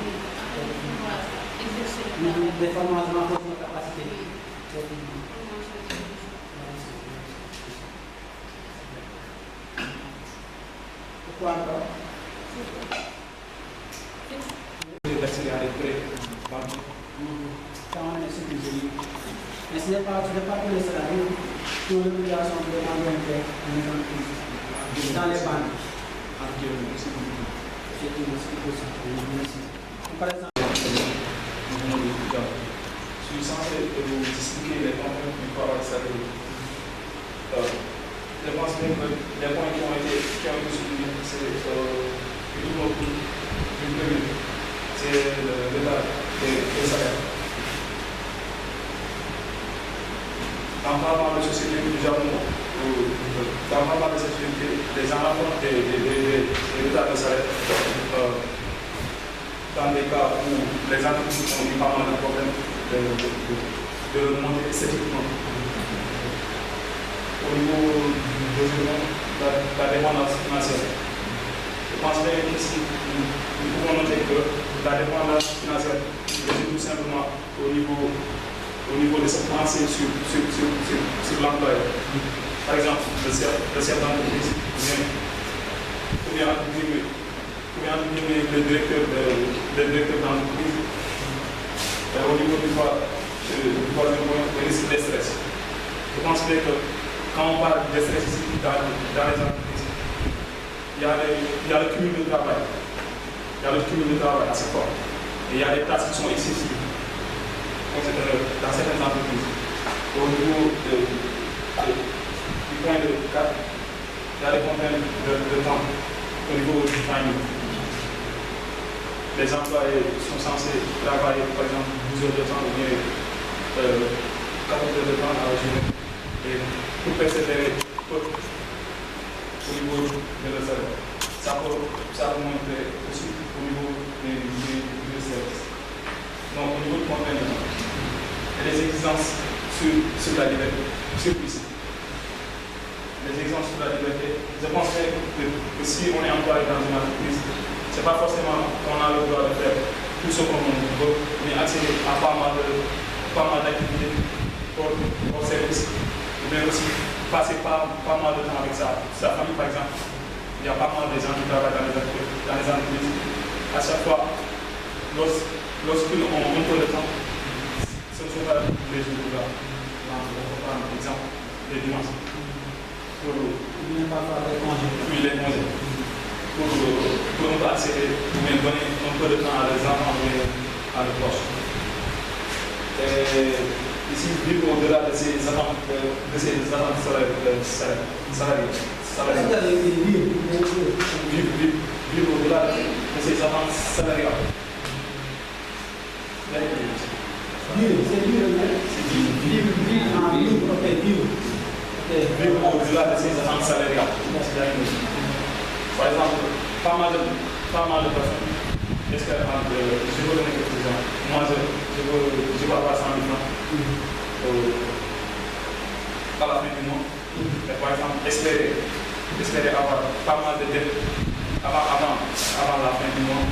Des formations en fonction de la capacité. Pourquoi encore? L'accès à des prêts. Quand on est sécurisé. Mais ce n'est pas tous les salariés qui ont l'obligation de demander un prêt à une entreprise dans les banques. Par exemple, je suis censé vous expliquer les contraintes du travail salarié. Je pense bien que les points qui ont été soulignés, c'est l'état des salaires. Dans le parlement de société, nous avons, dans le parlement de société, des enfants des états de salaire. Dans les cas où les entreprises ont eu pas mal de problèmes de monter esthétiquement. Au niveau de la dépendance financière. pense que nous pouvons noter que la dépendance financière réside tout simplement au niveau de cette pensée sur l'employeur. Par exemple, le chef d'entreprise ou bien le directeur d'entreprise, au niveau du troisième point, le risque de stress. Je pense que quand on parle de stress ici dans les entreprises, il y a le cumul de travail. Il y a le cumul de travail assez fort. Et il y a des tâches qui sont excessives dans certaines entreprises. Au niveau du point de cadre, il y a des contraintes de temps au niveau du timing. Les employés sont censés travailler, par exemple, 12 heures de temps ou bien 14 heures de temps à la journée. Et pour persévérer au niveau de leur salaire. Ça peut montrer aussi au niveau du service. Donc, au niveau de contraintes de temps. Et les exigences sur la liberté, sur ici. Les exigences sur la liberté. Je pense que si on est employé dans une entreprise, ce n'est pas forcément qu'on a le droit de faire tout ce qu'on veut, mais accéder à pas mal d'activités pour service, mais aussi passer pas mal de temps avec sa famille, par exemple. Il y a pas mal de gens qui travaillent dans les entreprises. À chaque fois, lorsqu'ils ont un peu de temps, ce ne sont pas les jours là. Par exemple, les dimanches. Pour les congés. Pour un peu accéder, ou bien donner un peu de temps à les enfants ou à leurs proches. Et ici, vivre au-delà de ces attentes salariales. Vivre au-delà de ces attentes salariales. Vivre au-delà de ces attentes salariales. Par exemple, pas mal de personnes espèrent, je veux donner quelques exemples. Moi, je veux avoir 100 000 francs à la fin du mois. Et par exemple, espérer avoir pas mal de dettes avant la fin du mois.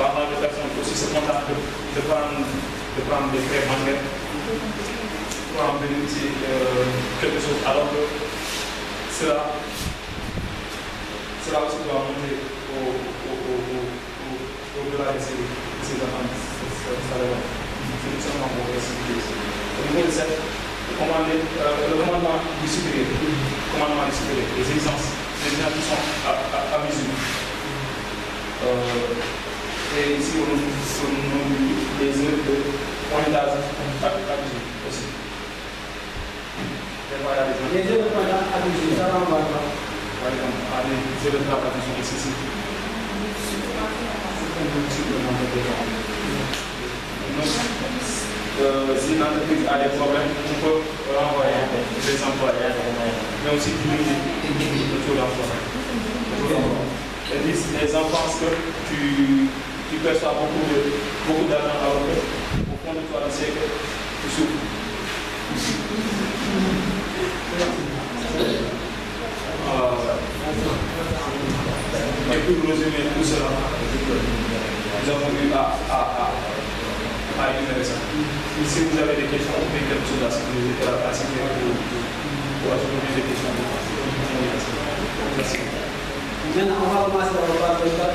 Pas mal de personnes aussi se contentent de prendre des prêts bancaires pour en bénéficier quelque chose, alors que cela aussi doit monter au-delà de ces attentes salariales. C'est tout simplement pour expliquer. Au niveau de cette, le commandement du supérieur, les exigences qui sont à mesure. Et ici, on a des heures de pointage à mesure aussi. Les heures de pointage à mesure, ça va voir. Par exemple, à des heures de travail qui sont excessives. Si l'entreprise a des problèmes, on peut renvoyer les employés, mais aussi diminuer le taux d'emploi. Les gens pensent que tu perçois beaucoup d'argent alors que au fond de toi, tu sais que tu souffres. Et pour résumer tout cela, nous avons eu à énumérer ça. Si vous avez des questions, ou quelque chose à sécuriser, à sécuriser pour ajouter des questions. Merci. Maintenant, on va commencer par le part de l'État.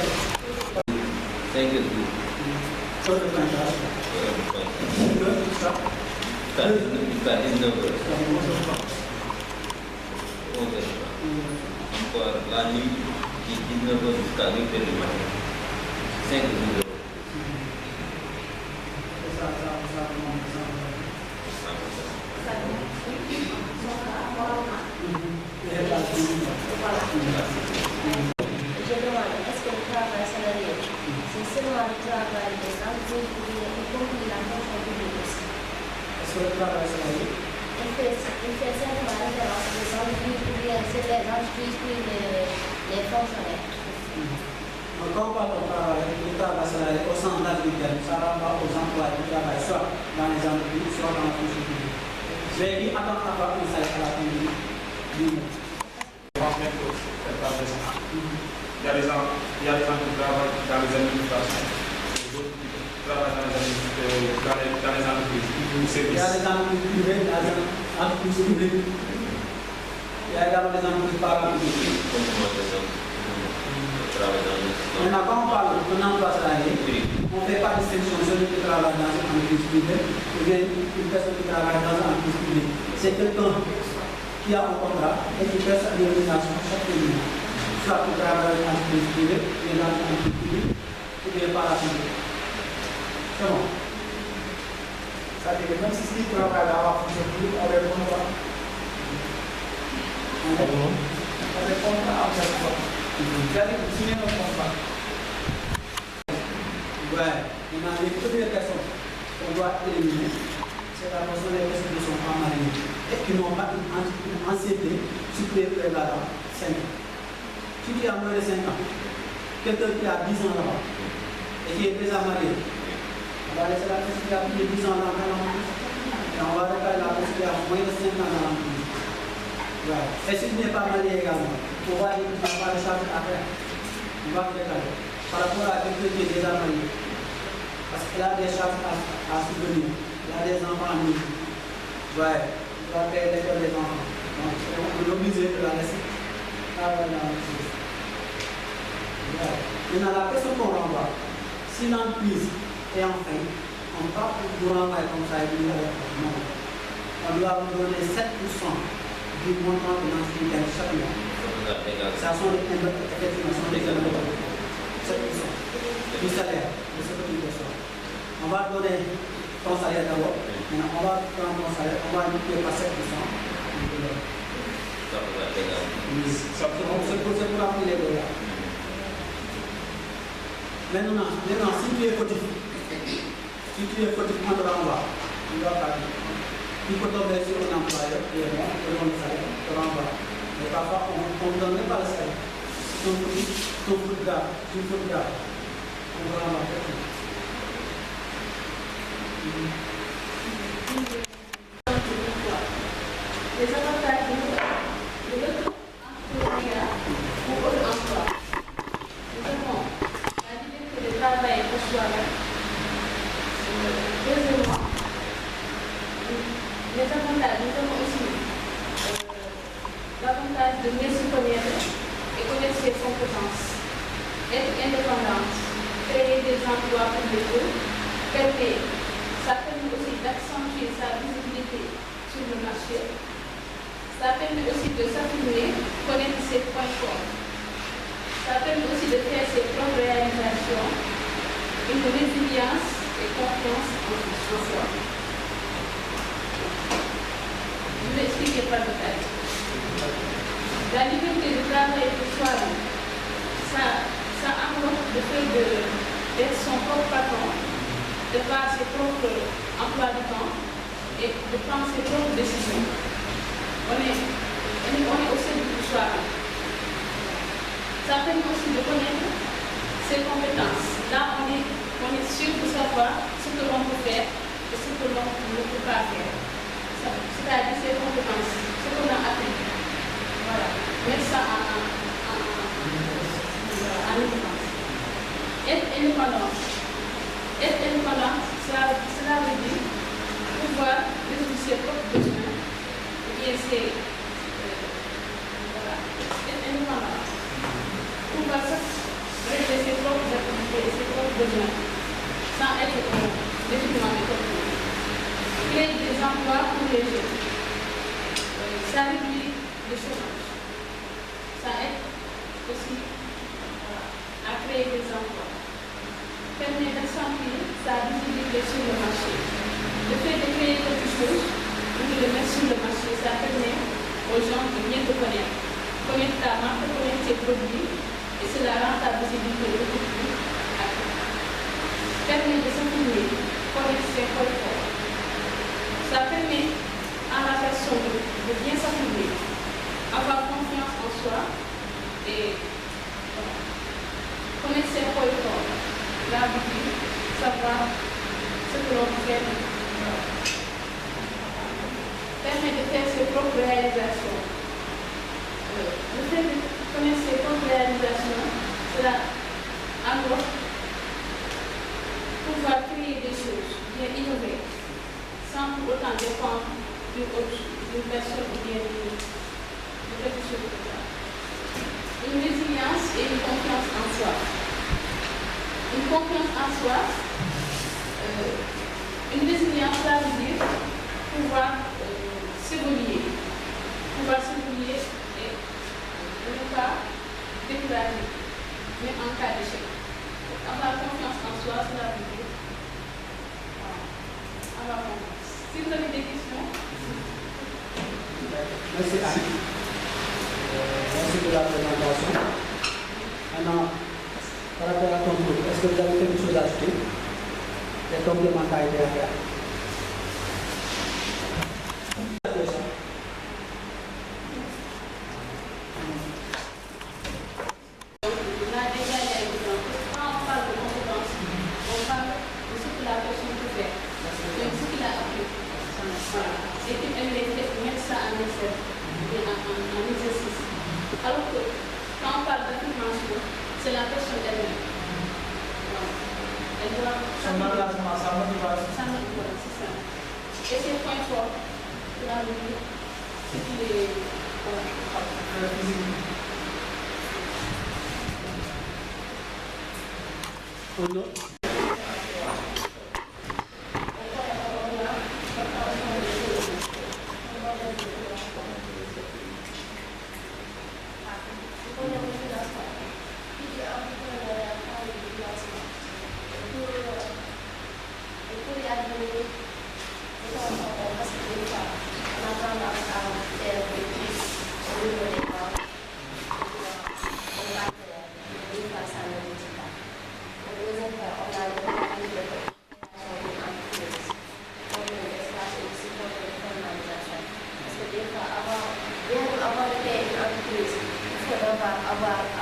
5 jours. Sur le pointage. Jusqu'à 19 heures. 11 heures. Encore la nuit, qui 19 heures jusqu'à 8 heures du matin. 5 jours. Je demande, est-ce que le travail salarié, c'est seulement le travail des entreprises ou bien y compris la fonction publique aussi? Est-ce que le travail salarié? Il fait simplement référence aux entreprises ou bien c'est les entreprises puis les fonctionnaires. Donc, quand on parle de travail salarié au sens large du terme, ça renvoie aux employés qui travaillent soit dans les entreprises, soit dans la fonction publique. Mais lui attend d'avoir un salaire à la fin du mois. Je pense bien que c'est pas intéressant. il y a des gens qui travaillent dans les administrations, d'autres qui travaillent dans les entreprises. Il y a des entreprises privées, il y a des entreprises publiques, il y a également des entreprises parapubliques. Maintenant, quand on parle d'un emploi salarié, on ne fait pas de distinction sur celui qui travaille dans une entreprise privée ou bien une personne qui travaille dans une entreprise publique. C'est quelqu'un qui a un contrat et qui fait sa rémunération chaque mois. Soit qui travaille dans une entreprise privée, ou bien dans une entreprise publique, ou bien parapublique. C'est bon. C'est-à-dire que même si tu travailles dans la fonction publique, on répond pas. On répond pas à chaque fois. C'est-à-dire que vous signez un contrat. Ouais. Maintenant, les premières personnes qu'on doit éliminer, c'est la personne des personnes qui ne sont pas mariées et qui n'ont pas une ancienneté supérieure à 5 ans. Si tu as moins de 5 ans, quelqu'un qui a 10 ans là-bas et qui est déjà marié, on va laisser la personne qui a plus de 10 ans dans l'entreprise et on va déclarer la personne qui a moins de 5 ans dans l'entreprise. Ouais. Et si tu n'es pas marié également, on va y avoir des charges après. On va déclarer. Par rapport à quelqu'un qui est déjà marié. Parce qu'il a des charges à subvenir. Il a des enfants à nourrir. Ouais. Il doit payer l'école des enfants. Donc, on est obligé de la laisser travailler dans l'entreprise. Ouais. Maintenant, la personne qu'on renvoie, si l'entreprise est en faillite, on ne peut pas vous renvoyer comme ça et vous dire non. On doit vous donner 7% du montant de l'entreprise chaque mois. Ça sont effectivement des 7% du salaire de ce petit personne. On va donner ton salaire d'abord, maintenant on va prendre ton salaire, on va multiplier par 7%. C'est pour appeler les dégâts. Maintenant, si tu es fautif, on te renvoie. Tu dois partir. Il faut tomber sur un employeur qui est bon, qui donne le salaire, te renvoie. Mais parfois, on ne donne même pas le salaire. Si on fout grave, on va renvoyer. Les avantages de l'auto-entrepreneuriat ou autre emploi. Nous avons la liberté de travailler pour soi-même. Deuxièmement, les avantages, nous avons aussi l'avantage de mieux se connaître et connaître ses compétences, être indépendante, créer des emplois pour les autres, ça permet aussi d'accentuer sa visibilité sur le marché. Ça permet aussi de s'affirmer, connaître ses points forts. Ça permet aussi de faire ses propres réalisations, une résilience et confiance en soi. Je vais expliquer par détail. La liberté de travailler pour soi-même, ça englobe le fait d'être son propre patron, de faire ses propres emplois de temps et de prendre ses propres décisions. On est au centre du soi-même. Ça permet aussi de connaître ses compétences. Là, on est sûr de savoir ce que l'on peut faire et ce que l'on ne peut pas faire. C'est-à-dire ses compétences, ce qu'on a appris. Voilà. Mettre ça en évidence. Être indépendant. Être indépendant, cela veut dire pouvoir résoudre ses propres besoins. Et c'est être indépendant. Pouvoir régler ses propres activités et ses propres besoins sans être légitimement déterminé. Créer des emplois pour les jeunes. Ça réduit le chômage. Ça aide aussi à créer des emplois. Permet d'accentuer sa visibilité sur le marché. Le fait de créer quelque chose ou de le mettre sur le marché, ça permet aux gens de bien te connaître. Connaître ta marque, connaître tes produits, et cela rend ta visibilité beaucoup plus active. Permet de s'affirmer, connaître ses points forts. Ça permet à la personne de bien s'affirmer, avoir confiance en soi et connaître ses points forts. L'habitude, savoir ce que l'on fait. Permet de faire ses propres réalisations. Le fait de connaître ses propres réalisations cela englobe pouvoir créer des choses, bien innover, sans pour autant dépendre d'une personne ou bien de quelque chose de ça. Une résilience et une confiance en soi. Une confiance en soi, une résilience, ça veut dire pouvoir s'évoluer et ne pas décourager, même en cas d'échec. Avoir confiance en soi, cela veut dire avoir confiance. Si vous avez des questions. Merci Anne. Merci pour la présentation. Maintenant, par rapport à ton groupe, est-ce que vous avez quelque chose à ajouter? Des complémentarités à faire? Alors que quand on parle d'affirmation, c'est la personne elle-même. Elle doit. Son engagement, sa motivation. Sa motivation, c'est ça. Et ses points forts, pour la vie, c'est qu'il est. Un autre?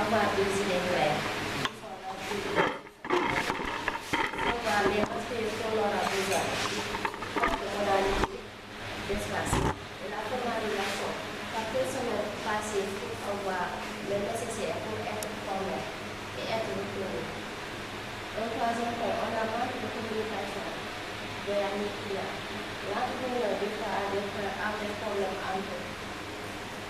avoir des idées claires. Parce qu'on aura besoin de modalités, d'espace. Et la formalisation, par personnel passé pour avoir le nécessaire pour être formé et être reconnu. Un troisième point, on a manque de communication vers les clients. L'entrepreneur, des fois, a des problèmes entre eux.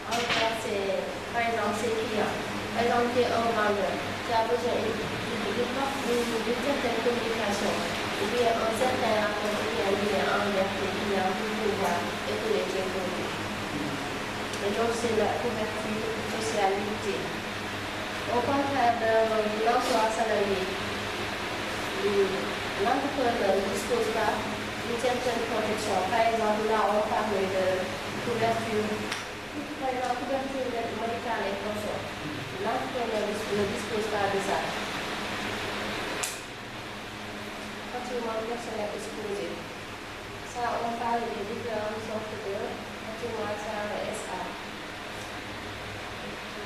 En cas, c'est, par exemple, ses clients. Par exemple, tu es un vendeur, tu as besoin d'une certaine communication, ou bien un certain rapport ou bien un lien envers tes clients pour pouvoir écouler tes produits. Et donc, c'est la couverture sociale limitée. Au contraire de l'emploi salarié, l'entrepreneur ne dispose pas d'une certaine protection. Par exemple, là, on parle de couverture. Par exemple, couverture médicale et consort. L'entrepreneur ne dispose pas de ça. Patrimoine personnel exposé. Ça, on parle des différentes sortes de patrimoine SA.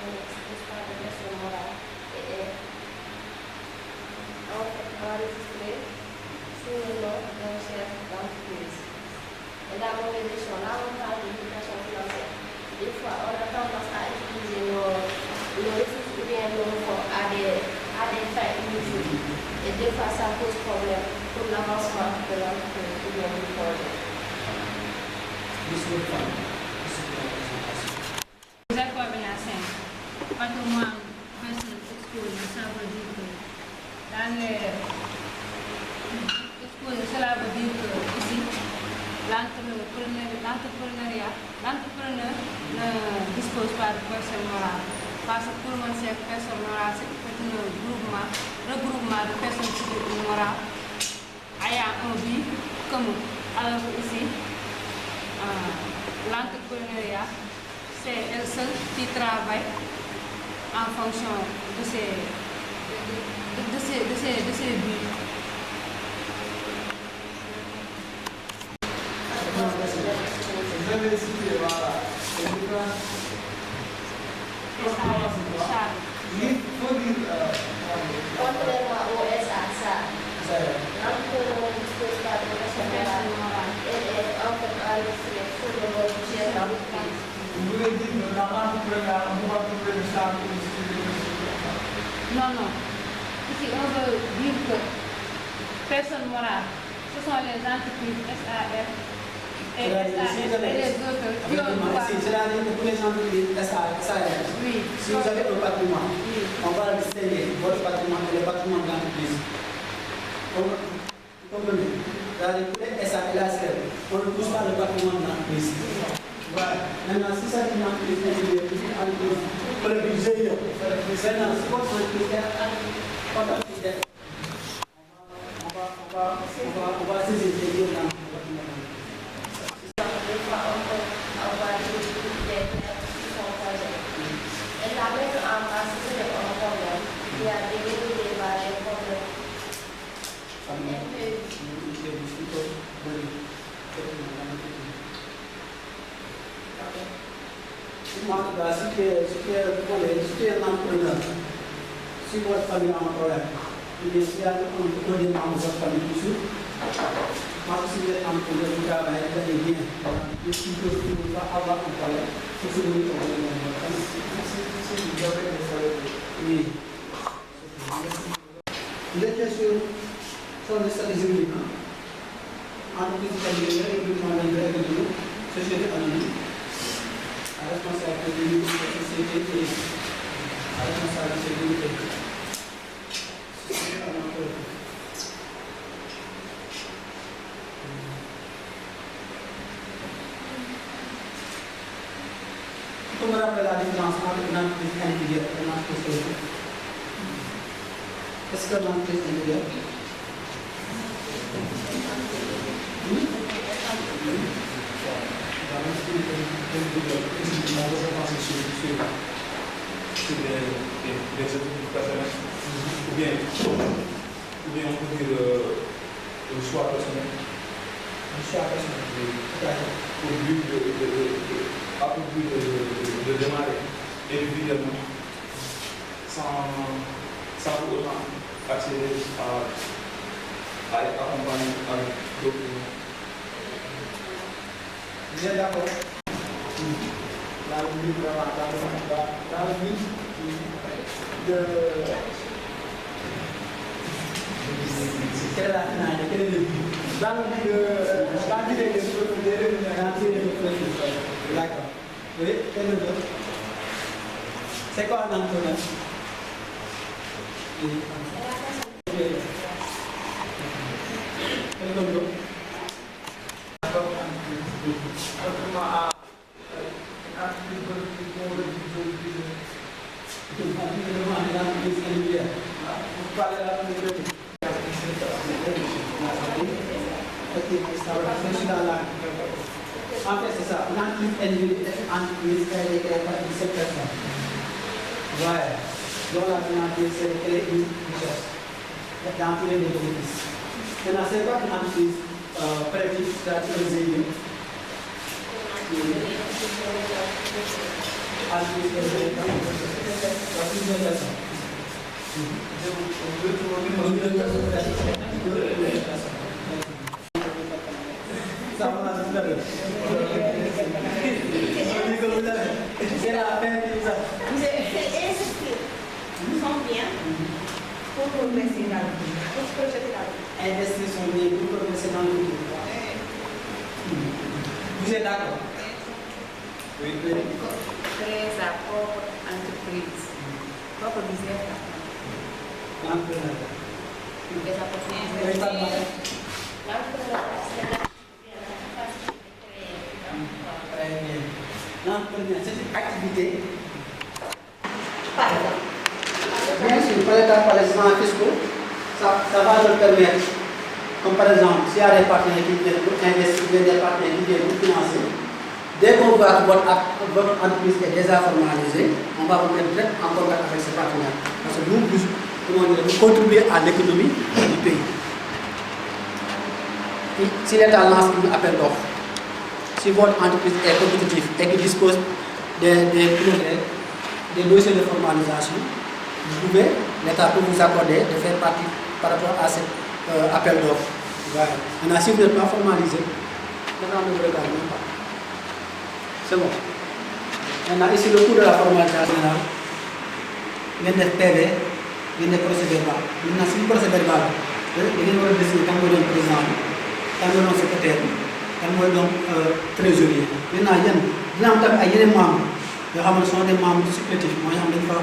On n'expose pas de personne morale et est enregistré sous le nom d'un chef d'entreprise. Et la mauvaise gestion, là, on parle d'éducation financière. Des fois, on a tendance à utiliser nos ressources ou bien nos fonds à des fins inutiles. Et des fois, ça pose problème pour l'avancement de l'entreprise ou bien du projet. Les accords de la scène, patrimoine personnel exposé, ça veut dire que dans les exposé, cela veut dire que ici, l'entrepreneur ne dispose pas de personne morale. Parce que pour moi, c'est personne morale, c'est un regroupement de personnes civiles ou morales ayant un but commun. Alors ici, l'entrepreneuriat, c'est elle seule qui travaille en fonction de ses buts. Vous avez cité, voilà, Contrairement au SA, l'entrepreneur ne dispose pas de personne morale. Elle est en fait enregistrée sous le nom du chef d'entreprise. Vous voulez dire que dans l'entrepreneur, on va trouver le charme Non, non. Ici, on veut dire que personne morale, ce sont les entreprises SAR et SAS et les autres qui ont droit. C'est-à-dire que pour les entreprises SAR, Oui. si vous avez un patrimoine, Oui. on va distinguer votre patrimoine et le patrimoine de l'entreprise. Vous comprenez? C'est-à-dire que pour les SAR et la SAR, on ne touche pas le patrimoine de l'entreprise. Voilà. Maintenant, si c'est une entreprise individuelle, pour le budget, maintenant, si votre entreprise est on va saisir les lieux dans le patrimoine. Et la mettre en place, c'est un problème. Il y a des débats, des problèmes. Si tu es un entrepreneur, si votre famille a un problème, il y a un des membres de votre famille qui souffre, si vous êtes entrepreneur, vous travaillez, vous allez bien. Mais si vous ne pouvez pas avoir un problème, c'est ce que vous oui. Les questions sont des statistiques uniques. Entreprise familiale, économique, société anonyme, la responsabilité de la société et la responsabilité de l'État. Comment on appelle la différence entre une entreprise individuelle et une entreprise collective? Est-ce que l'entreprise individuelle? Sur des objectifs personnels, ou bien on peut dire le choix personnel. Le choix personnel. Pour but de démarrer individuellement, sans pour autant accéder à être accompagné avec d'autres. Vous êtes d'accord? Dans le but de... Quelle est la finalité? Quel est le but? Dans le but de Rentrer les profils. D'accord. Oui, quel est le but? C'est quoi un entrepreneur? Quel est le but? En fait, c'est ça. L'entreprise individuelle est une entreprise créée par une seule personne. Voilà. Donc, la finalité, c'est de créer une richesse dans tous les bénéfices. Maintenant, c'est quoi une entreprise collective stratégique? C'est la peine de ça. C'est insistir. Nous sommes bien pour progresser dans le vie, pour se projeter dans le vie. Investir son bien pour progresser dans le vie. Vous êtes d'accord? Oui. Créer sa propre entreprise, propre business. L'entrepreneuriat. Et sa propre business. Véritablement. L'entrepreneuriat, c'est la capacité de créer. Très bien. L'entrepreneuriat, c'est une activité. Par exemple. Bien sûr, par les éléments fiscaux, ça va leur permettre, comme par exemple, s'il y a des partenaires qui viennent pour investir, des partenaires qui viennent pour financer, dès qu'on voit que votre entreprise est déjà formalisée, on va vous mettre en contact avec ces partenaires. Parce que vous contribuez à l'économie du pays. Et si l'État lance un appel d'offres, si votre entreprise est compétitive et qui dispose des progrès, des dossiers de formalisation, l'État peut vous accorder de faire partie par rapport à cet appel d'offres. Voilà. Maintenant, si vous n'êtes pas formalisé, l'État ne vous regarde même pas. C'est bon. Maintenant, ici, le coût de la formalisation générale, il y a des PV, ngeen def procès verbal maintenant suñu procès verbal da ngeen war a décider kan mooy doon président bi kan mooy doon secrétaire bi kan mooy doon trésorier maintenant yéen dina am tamit ay yeneen membres yoo xam ne sont des membres supplétifs mooy xam dañu fa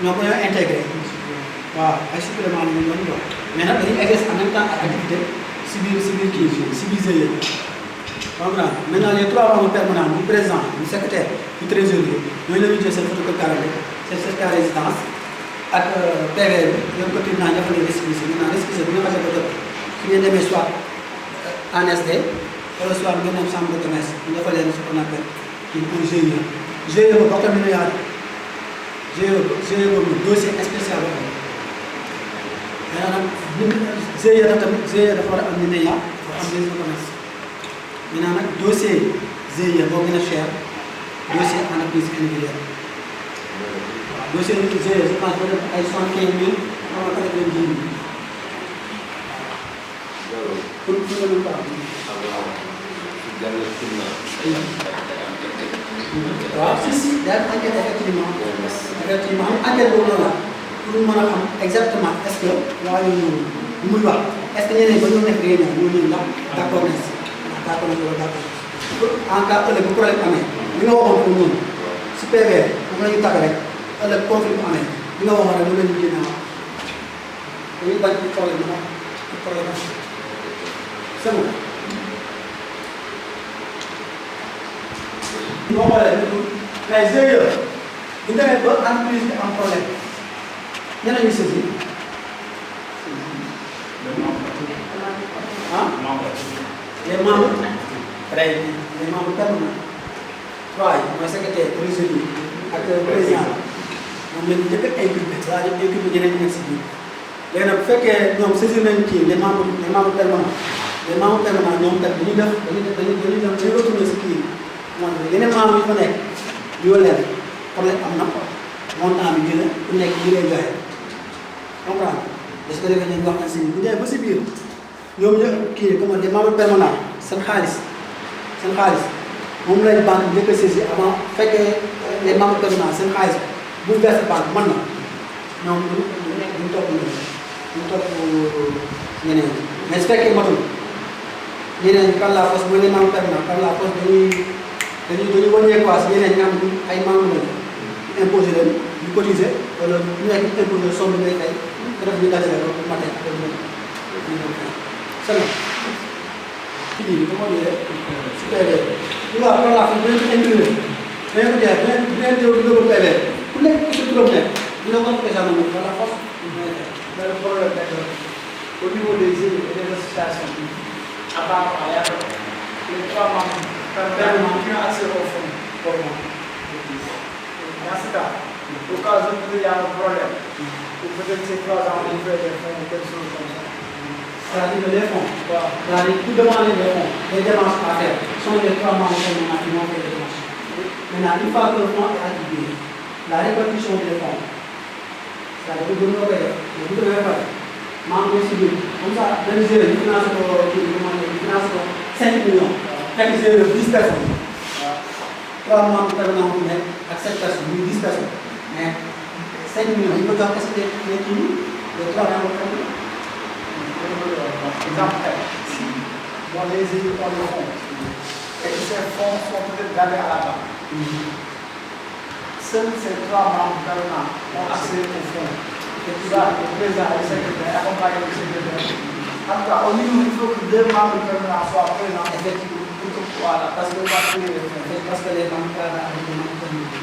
ñoo ko ñoo intégré waaw ay supplément la ñu doon jox mais nag dañuy exercer en même temps ak activité si biir kii si biir GIE comprendre maintenant les 3 membres permanents du président du secrétaire du trésorier ñooñu la ñuy jël seen photocopie carte seen certificat de résidence ak PV bi ñoom ko tribunal ñoo xam ne récépissé maintenant récépissé bu ñu xasee ba jot su ngeen demee soit ANSD wala soit ngeen dem chambre de commerce ñu defal leen ce qu'on appelle une GIE GIE boobu waxtaan bi ñu yaatu GIE boobu dossier spécial la ko maanaam GIE tamit GIE dafa war a am ñu ne yaa dafa am registre de commerce maintenant nag dossier GIE boo gën a cher dossier entreprise individuelle waaw dossier GIE je pense que ay 75 000 wala 90 000 pour nga mën ko am. waaw si daal enquête effectivement enquête boobu noonu la pour mën a xam exactement est-ce que waa yooyu lu muy wax est-ce que ñeneen ba ñu nekk réunion ñu ñëw ndax d'accord nañ si ndax d'accord nañ wala d'accord en cas ëllëg bu problème amee li nga waxoon foofu noonu si PV moom la ñu tàgg rek ëllëg conflit bu amee li nga waxoon rek lu leen ñu génne wax dañuy bañ ci problème bi moom ci problème am c'est bon boo xoolee mais GIE bu ñu demee ba entreprise bi am problème ñenn ñi saisir ah les membres très les membres permanents 3 yi mooy secrétaire trésorier ak président moom la ñu njëkk a inculpé waa ñu inculpé ñeneen ñi nekk si biir léegi nag bu fekkee ñoom saisir nañu kii les membres permanents ñoom kat dañuy def dañuy retourné si kii moom yeneen membres yi fa nekk yoo leen problème am na montant bi gën a ku nekk li lay joxe comprendre parce que léegi ñu wax na si bu dee ba si biir ñoom ñu kii comment les membres permanents seen xaalis moom lañ banque njëkk a saisir avant fekkee les membres permanents seen xaalis bu verse banque mën na ñoom duñ topp ñeneen ñi mais su fekkee matul ñeneen ñi par la force mooy les membres permanents par la force dañuy wàññeeku si ñeneen ñi nga xam ne ay membres lañu ñu imposé leen ñu cotiser wala ñu nekk ñu imposé somme bi ngay fay te def ñu dajale ko matin ak ñu c'est bon. kii bi comment dire si PV ñu wax par la force bu leen ko inclure dañ ko jeex bu leen jël dugal PV ku nekk ku si turam nekk dina ko présenté par la force. Mais le problème est que au niveau des îles et des associations, apparemment, il y a les 3 membres permanents qui ont accès au fonds pour moi. Dans ce cas, au cas où il y a un problème, ou peut-être ces 3 ans, il faut des fonds ou quelque chose comme ça. C'est-à-dire les fonds. C'est-à-dire tout demander les fonds, les démarches à faire sont les 3 membres permanents qui vont faire les démarches. Maintenant, une fois que le fonds est attribué, la répartition des fonds, c'est-à-dire que nous avons membre civil comme ça benn GIE ñu financé ko kii ñu financé ko 5 millions fekk GIE 10 personnes 3 membres permanents bu nekk ak 7 personnes muy 10 personnes mais 5 millions ñu ko jox est-ce que les kii les 3 membres permanents Exemple, bon, les îles ont le fonds et que ces fonds sont peut-être gardés à la banque. Seuls ces 3 membres permanents ont accès au fonds. Et tout ça, le président et le secrétaire accompagnent le secrétaire. En tout cas, au niveau, il faut que 2 membres permanents soient présents. effectivement voilà parce que les membres permanents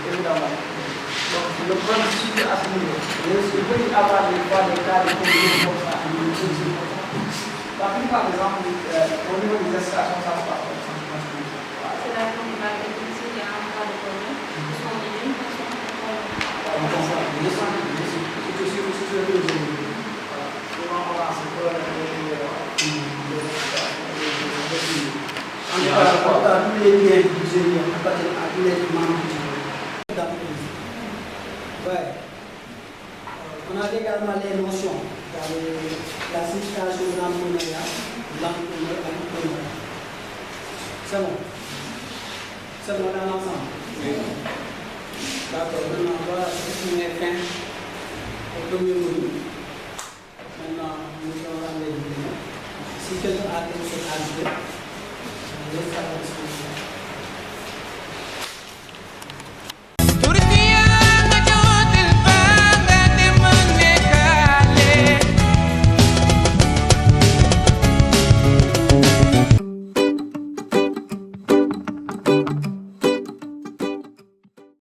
Évidemment. Donc, le problème se situe à ce niveau. Il peut y avoir des fois des cas de conflit comme ça. La plupart des gens, au niveau des associations, ça se passe comme ça. C'est la communauté qui est en cas de problème. Ils sont les mêmes personnes. tous les liens du GIE appartiennent à tous les membres du GIE. Ouais. On a également les notions, la situation de l'entrepreneuriat, l'entrepreneur et l'entrepreneur. C'est bon. C'est bon dans l'ensemble. D'accord, maintenant voilà ce qui met fin au premier module. quelle recette ajouter. Les savons disponibles.